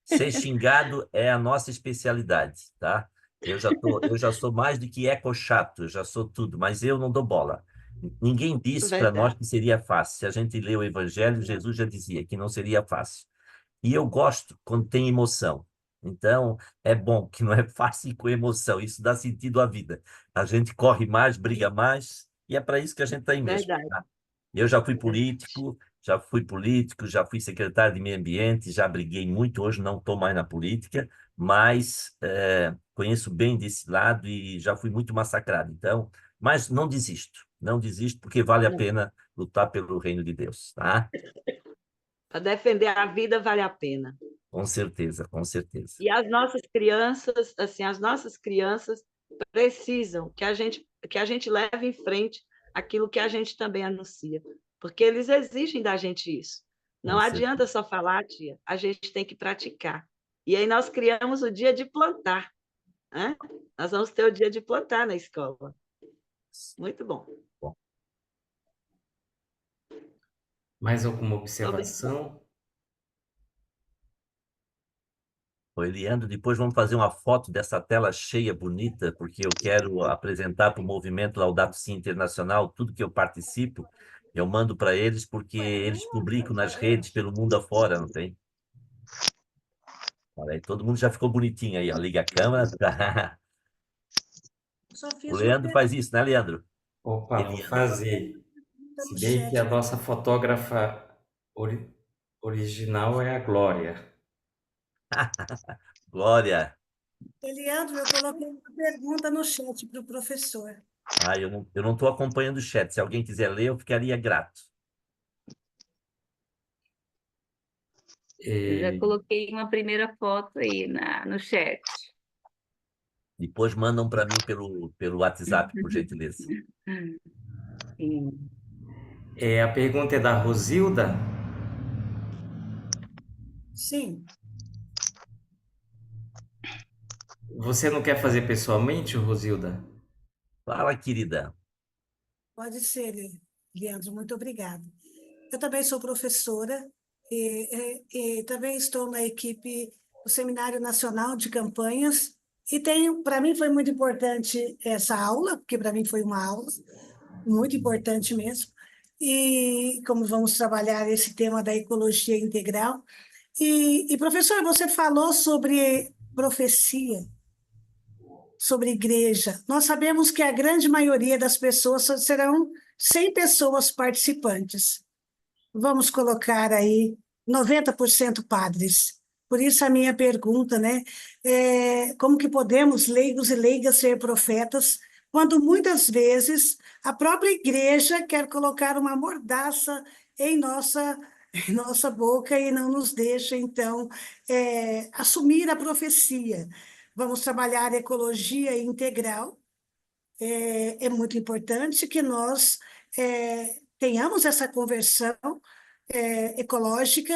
Ser xingado é a nossa especialidade, tá? Eu já sou mais do que eco-chato, eu já sou tudo, mas eu não dou bola. Ninguém disse para nós Verdade. que seria fácil. Se a gente lê o Evangelho, Jesus já dizia que não seria fácil. E eu gosto quando tem emoção. Então, é bom que não é fácil e com emoção. Isso dá sentido à vida. A gente corre mais, briga mais, e é para isso que a gente está aí mesmo. Verdade. Tá? Eu já fui secretário de meio ambiente, já briguei muito, hoje não estou mais na política, mas conheço bem desse lado e já fui muito massacrado. Então, mas não desisto porque vale a pena lutar pelo reino de Deus, tá? Para defender a vida vale a pena. Com certeza, com certeza. E as nossas crianças, assim, as nossas crianças precisam que a gente leve em frente aquilo que a gente também anuncia, porque eles exigem da gente isso. Não Com adianta certeza. só falar, tia, a gente tem que praticar. E aí nós criamos o dia de plantar, né? Nós vamos ter o dia de plantar na escola. Muito bom. Bom, Mais alguma Obrigada. observação? oi, Leandro, depois vamos fazer uma foto dessa tela cheia, bonita, porque eu quero apresentar para o movimento Laudato Si Internacional tudo que eu participo. Eu mando para eles porque eles publicam nas redes pelo mundo afora, não tem? Olha aí, todo mundo já ficou bonitinho aí, ó. Liga a câmera. Só O fiz uma Leandro faz isso, né, Leandro? Opa, vou Eliandro. fazer. pergunta Se no bem que chat. a nossa fotógrafa original é a Glória. Glória. Eliandro, eu coloquei uma pergunta no chat para o professor. Ah, eu não estou acompanhando o chat. Se alguém quiser ler, eu ficaria grato. Eu já coloquei uma primeira foto aí no chat. Depois mandam para mim pelo WhatsApp, por gentileza. Sim. A pergunta é da Rosilda. Sim, Você não quer fazer pessoalmente, Rosilda? Fala, querida. pode ser, Leandro, muito obrigada. Eu também sou professora e também estou na equipe do Seminário Nacional de Campanhas e para mim foi muito importante essa aula, porque para mim foi uma aula muito importante mesmo. E como vamos trabalhar esse tema da ecologia integral. E professor, você falou sobre profecia, sobre igreja. Nós sabemos que a grande maioria das pessoas serão 100 pessoas participantes. Vamos colocar aí 90% padres. Por isso a minha pergunta, né? Como que podemos, leigos e leigas, ser profetas, quando muitas vezes a própria igreja quer colocar uma mordaça em nossa, em nossa boca e não nos deixa, então, assumir a profecia. Vamos trabalhar ecologia integral. É muito importante que nós tenhamos essa conversão ecológica.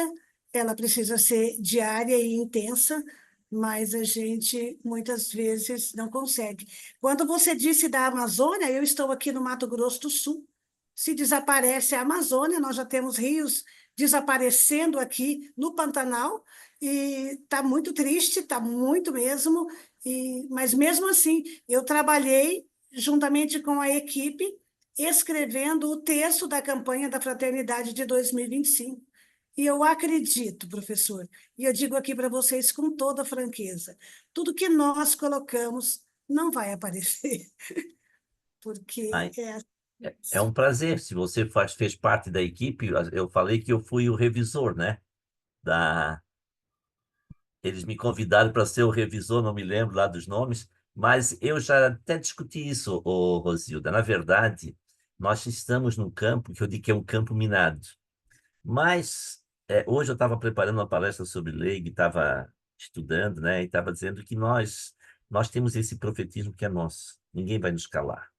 Ela precisa ser diária e intensa, mas a gente muitas vezes não consegue. Quando você disse da Amazônia, eu estou aqui no Mato Grosso do Sul. Se desaparece a Amazônia, nós já temos rios desaparecendo aqui no Pantanal, e está muito triste, está muito mesmo, mas mesmo assim, eu trabalhei juntamente com a equipe, escrevendo o texto da campanha da Fraternidade de 2025. E eu acredito, professor, e eu digo aqui para vocês com toda franqueza, tudo que nós colocamos não vai aparecer, porque Ai, é um prazer. Se você fez parte da equipe, eu falei que eu fui o revisor, né? Da, Eles me convidaram para ser o revisor, não me lembro lá dos nomes, mas eu já até discuti isso, Rosilda. Na verdade, nós estamos num campo que eu digo que é um campo minado. Mas hoje eu estava preparando uma palestra sobre lei, e estava estudando, né? E estava dizendo que nós temos esse profetismo que é nosso. Ninguém vai nos calar,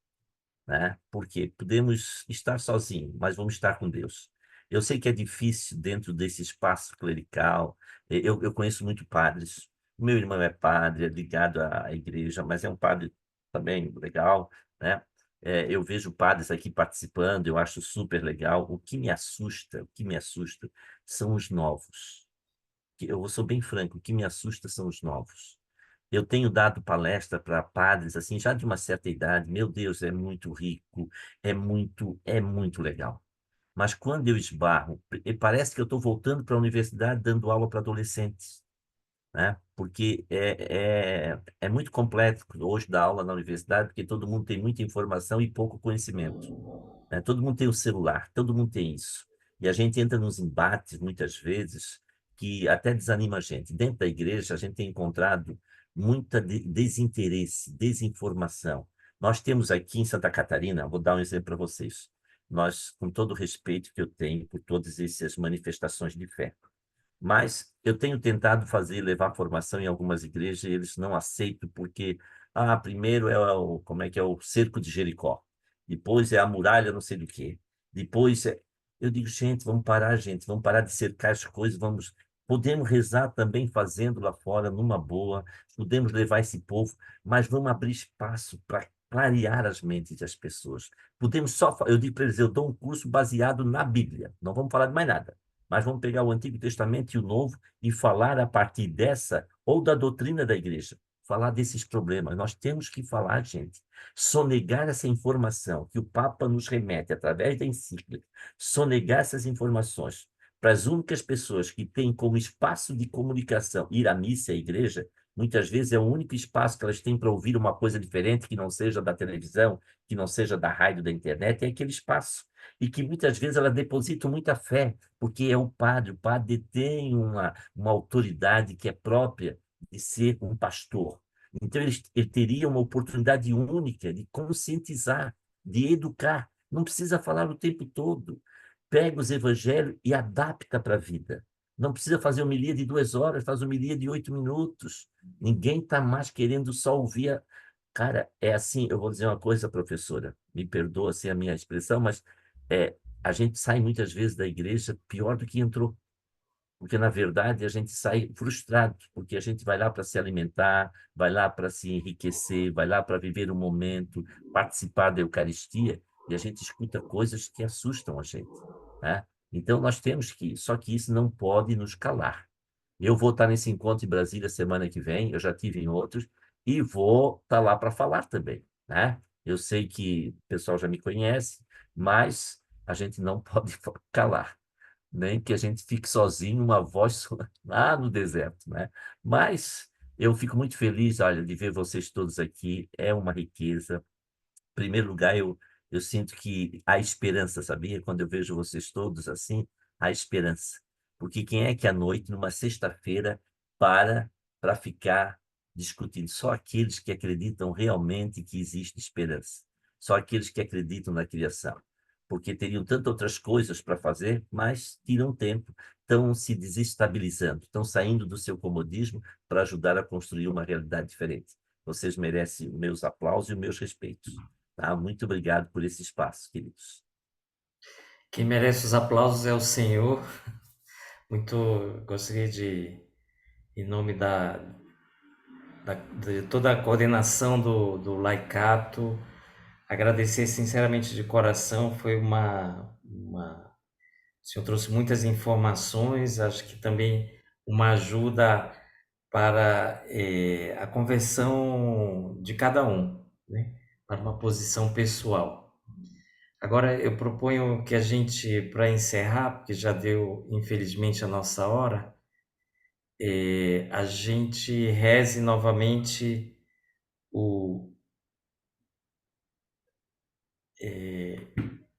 né? Porque podemos estar sozinhos, mas vamos estar com Deus. Eu sei que é difícil dentro desse espaço clerical. Eu conheço muito padres. O meu irmão é padre, é ligado à igreja, mas é um padre também legal, né? Eu vejo padres aqui participando, eu acho super legal. O que me assusta são os novos. Eu sou bem franco, o que me assusta são os novos. Eu tenho dado palestra para padres, assim, já de uma certa idade. Meu Deus, é muito rico, é muito legal. Mas quando eu esbarro, parece que eu estou voltando para a universidade dando aula para adolescentes, né? Porque é muito complexo hoje dar aula na universidade, porque todo mundo tem muita informação e pouco conhecimento, né? Todo mundo tem o celular, todo mundo tem isso. E a gente entra nos embates, muitas vezes, que até desanima a gente. Dentro da igreja, a gente tem encontrado muita desinteresse, desinformação. Nós temos aqui em Santa Catarina, vou dar um exemplo para vocês. Nós, com todo o respeito que eu tenho por todas essas manifestações de fé, mas eu tenho tentado levar formação em algumas igrejas e eles não aceitam porque, primeiro como é que é o cerco de Jericó, depois é a muralha não sei do quê, depois eu digo, gente, vamos parar de cercar as coisas, podemos rezar também fazendo lá fora, numa boa, podemos levar esse povo, mas vamos abrir espaço para clarear as mentes das pessoas. Podemos eu digo para eles, eu dou um curso baseado na Bíblia, não vamos falar de mais nada, mas vamos pegar o Antigo Testamento e o Novo e falar a partir dessa ou da doutrina da igreja, falar desses problemas. Nós temos que falar, gente, sonegar essa informação que o Papa nos remete através da encíclica, sonegar essas informações para as únicas pessoas que têm como espaço de comunicação ir à missa e à igreja. Muitas vezes é o único espaço que elas têm para ouvir uma coisa diferente que não seja da televisão, que não seja da rádio, da internet, é aquele espaço. E que muitas vezes elas depositam muita fé, porque é o padre tem uma autoridade que é própria de ser um pastor. Então, ele teria uma oportunidade única de conscientizar, de educar. Não precisa falar o tempo todo. Pega os evangelhos e adapta para a vida. Não precisa fazer homilia de 2 horas, faz homilia de 8 minutos. Ninguém está mais querendo só ouvir. Cara, é assim, eu vou dizer uma coisa, professora, me perdoa assim a minha expressão, mas é, a gente sai muitas vezes da igreja pior do que entrou, porque na verdade a gente sai frustrado, porque a gente vai lá para se alimentar, vai lá para se enriquecer, vai lá para viver o momento, participar da Eucaristia, e a gente escuta coisas que assustam a gente, né? Então nós temos só que isso não pode nos calar. Eu vou estar nesse encontro em Brasília semana que vem, eu já tive em outros, e vou estar lá para falar também, né? Eu sei que o pessoal já me conhece, mas a gente não pode calar, nem que a gente fique sozinho, uma voz lá no deserto, né? Mas eu fico muito feliz, olha, de ver vocês todos aqui, é uma riqueza. Em primeiro lugar, eu sinto que há esperança, sabia? Quando eu vejo vocês todos assim, há esperança. Porque quem é que à noite, numa sexta-feira, para ficar discutindo? Só aqueles que acreditam realmente que existe esperança. Só aqueles que acreditam na criação. Porque teriam tantas outras coisas para fazer, mas tiram tempo, estão se desestabilizando, estão saindo do seu comodismo para ajudar a construir uma realidade diferente. Vocês merecem meus aplausos e os meus respeitos. Tá? Muito obrigado por esse espaço, queridos. Quem merece os aplausos é o Senhor. Muito gostaria de, em nome de toda a coordenação do Laicato, agradecer sinceramente de coração. Foi o senhor trouxe muitas informações, acho que também uma ajuda para a conversão de cada um, né? Para uma posição pessoal. Agora eu proponho que a gente, para encerrar, porque já deu, infelizmente, a nossa hora, a gente reze novamente o,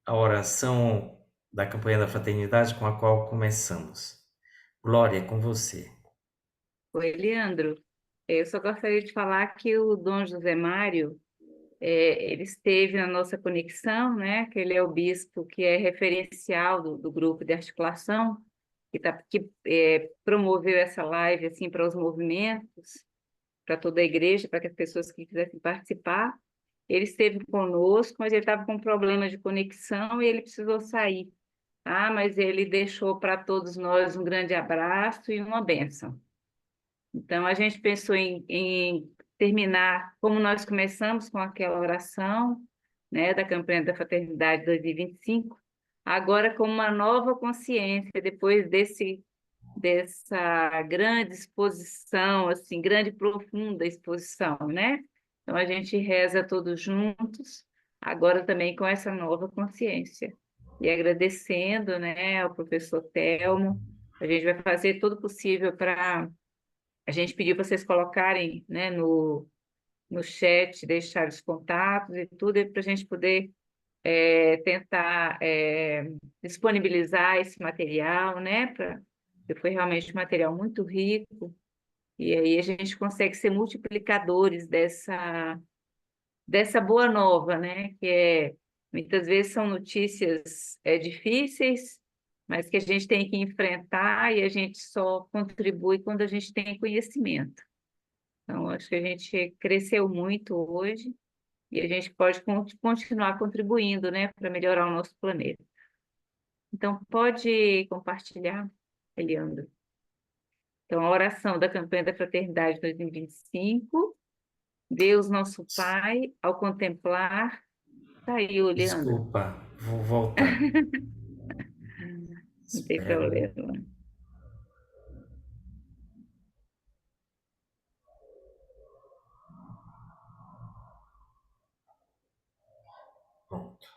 a oração da campanha da fraternidade com a qual começamos. Glória, é com você. Oi, Leandro. Eu só gostaria de falar que o Dom José Mário, ele esteve na nossa conexão, né? Que ele é o bispo que é referencial do grupo de articulação, que promoveu essa live assim para os movimentos, para toda a igreja, para que as pessoas que quisessem participar. Ele esteve conosco, mas ele estava com problema de conexão e ele precisou sair. Ah, mas ele deixou para todos nós um grande abraço e uma bênção. Então, a gente pensou em terminar como nós começamos com aquela oração, né, da campanha da Fraternidade 2025, agora com uma nova consciência, depois dessa grande exposição, assim, grande e profunda exposição, né? Então, a gente reza todos juntos, agora também com essa nova consciência. E agradecendo, né, ao professor Telmo, a gente vai fazer todo o possível para a gente pediu para vocês colocarem, né, no chat, deixar os contatos e tudo, para a gente poder tentar disponibilizar esse material, né, porque foi realmente um material muito rico, e aí a gente consegue ser multiplicadores dessa boa nova, né, muitas vezes são notícias difíceis, mas que a gente tem que enfrentar e a gente só contribui quando a gente tem conhecimento. Então, acho que a gente cresceu muito hoje e a gente pode continuar contribuindo, né, para melhorar o nosso planeta. Então, pode compartilhar, Eliandro. Então, a oração da campanha da Fraternidade 2025. Deus, nosso Pai, ao contemplar... Saiu, Leandro. Desculpa, vou voltar. Não tem Espera. problema. Pronto.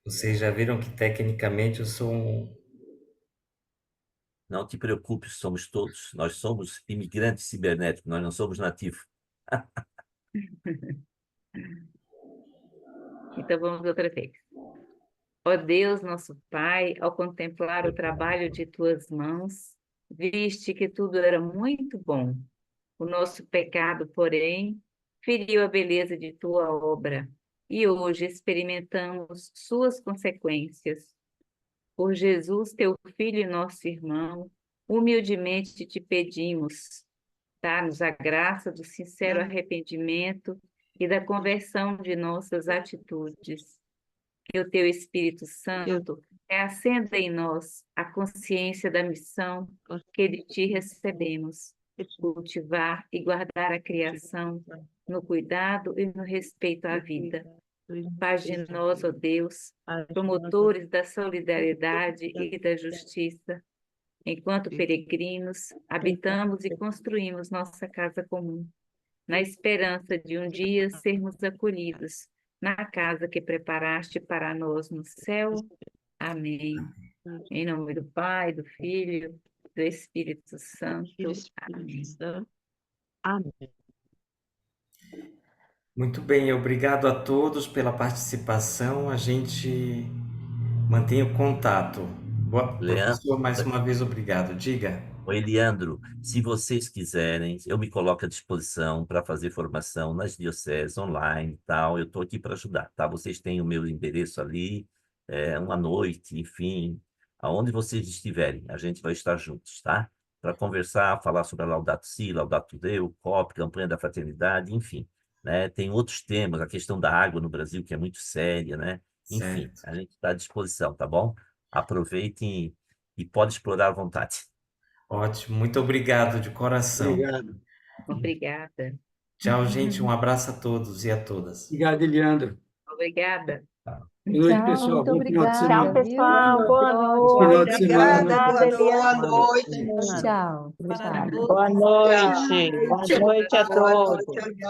Vocês já viram que tecnicamente eu sou Não te preocupes, somos todos. Nós somos imigrantes cibernéticos, nós não somos nativos. Então, vamos outra vez. Ó Deus, nosso Pai, ao contemplar o trabalho de tuas mãos, viste que tudo era muito bom. O nosso pecado, porém, feriu a beleza de tua obra, e hoje experimentamos suas consequências. Por Jesus, teu Filho e nosso irmão, humildemente te pedimos, dá-nos a graça do sincero arrependimento e da conversão de nossas atitudes. Que o teu Espírito Santo reacenda em nós a consciência da missão que de ti recebemos, cultivar e guardar a criação no cuidado e no respeito à vida. Faz de nós, ó Deus, promotores da solidariedade e da justiça. Enquanto peregrinos, habitamos e construímos nossa casa comum, na esperança de um dia sermos acolhidos na casa que preparaste para nós no céu. Amém. Em nome do Pai, do Filho, do Espírito Santo. Amém. Amém. Muito bem, obrigado a todos pela participação. A gente mantém o contato. Leandro, Professor, mais uma vez, obrigado. Diga. oi, Leandro, se vocês quiserem, eu me coloco à disposição para fazer formação nas dioceses online e tal. Eu estou aqui para ajudar, tá? Vocês têm o meu endereço ali, uma noite, enfim, aonde vocês estiverem, a gente vai estar juntos, tá? Para conversar, falar sobre a Laudato Si, Laudato Deo, COP, campanha da fraternidade, enfim, né? Tem outros temas, a questão da água no Brasil, que é muito séria, né? Enfim, Certo. a gente está à disposição, tá bom? Aproveitem e pode explorar à vontade. Ótimo, muito obrigado de coração. Obrigado. Obrigada. Tchau, gente. Um abraço a todos e a todas. Obrigado, Eliandro. Obrigada. Boa noite, Tchau, pessoal. muito Bom final de obrigada, semana. viu? Pessoal, boa Bom final de noite. semana. Obrigada, Boa Eliana. noite. Tchau, Para tchau. todos. Boa noite. Boa noite a Boa todos. noite.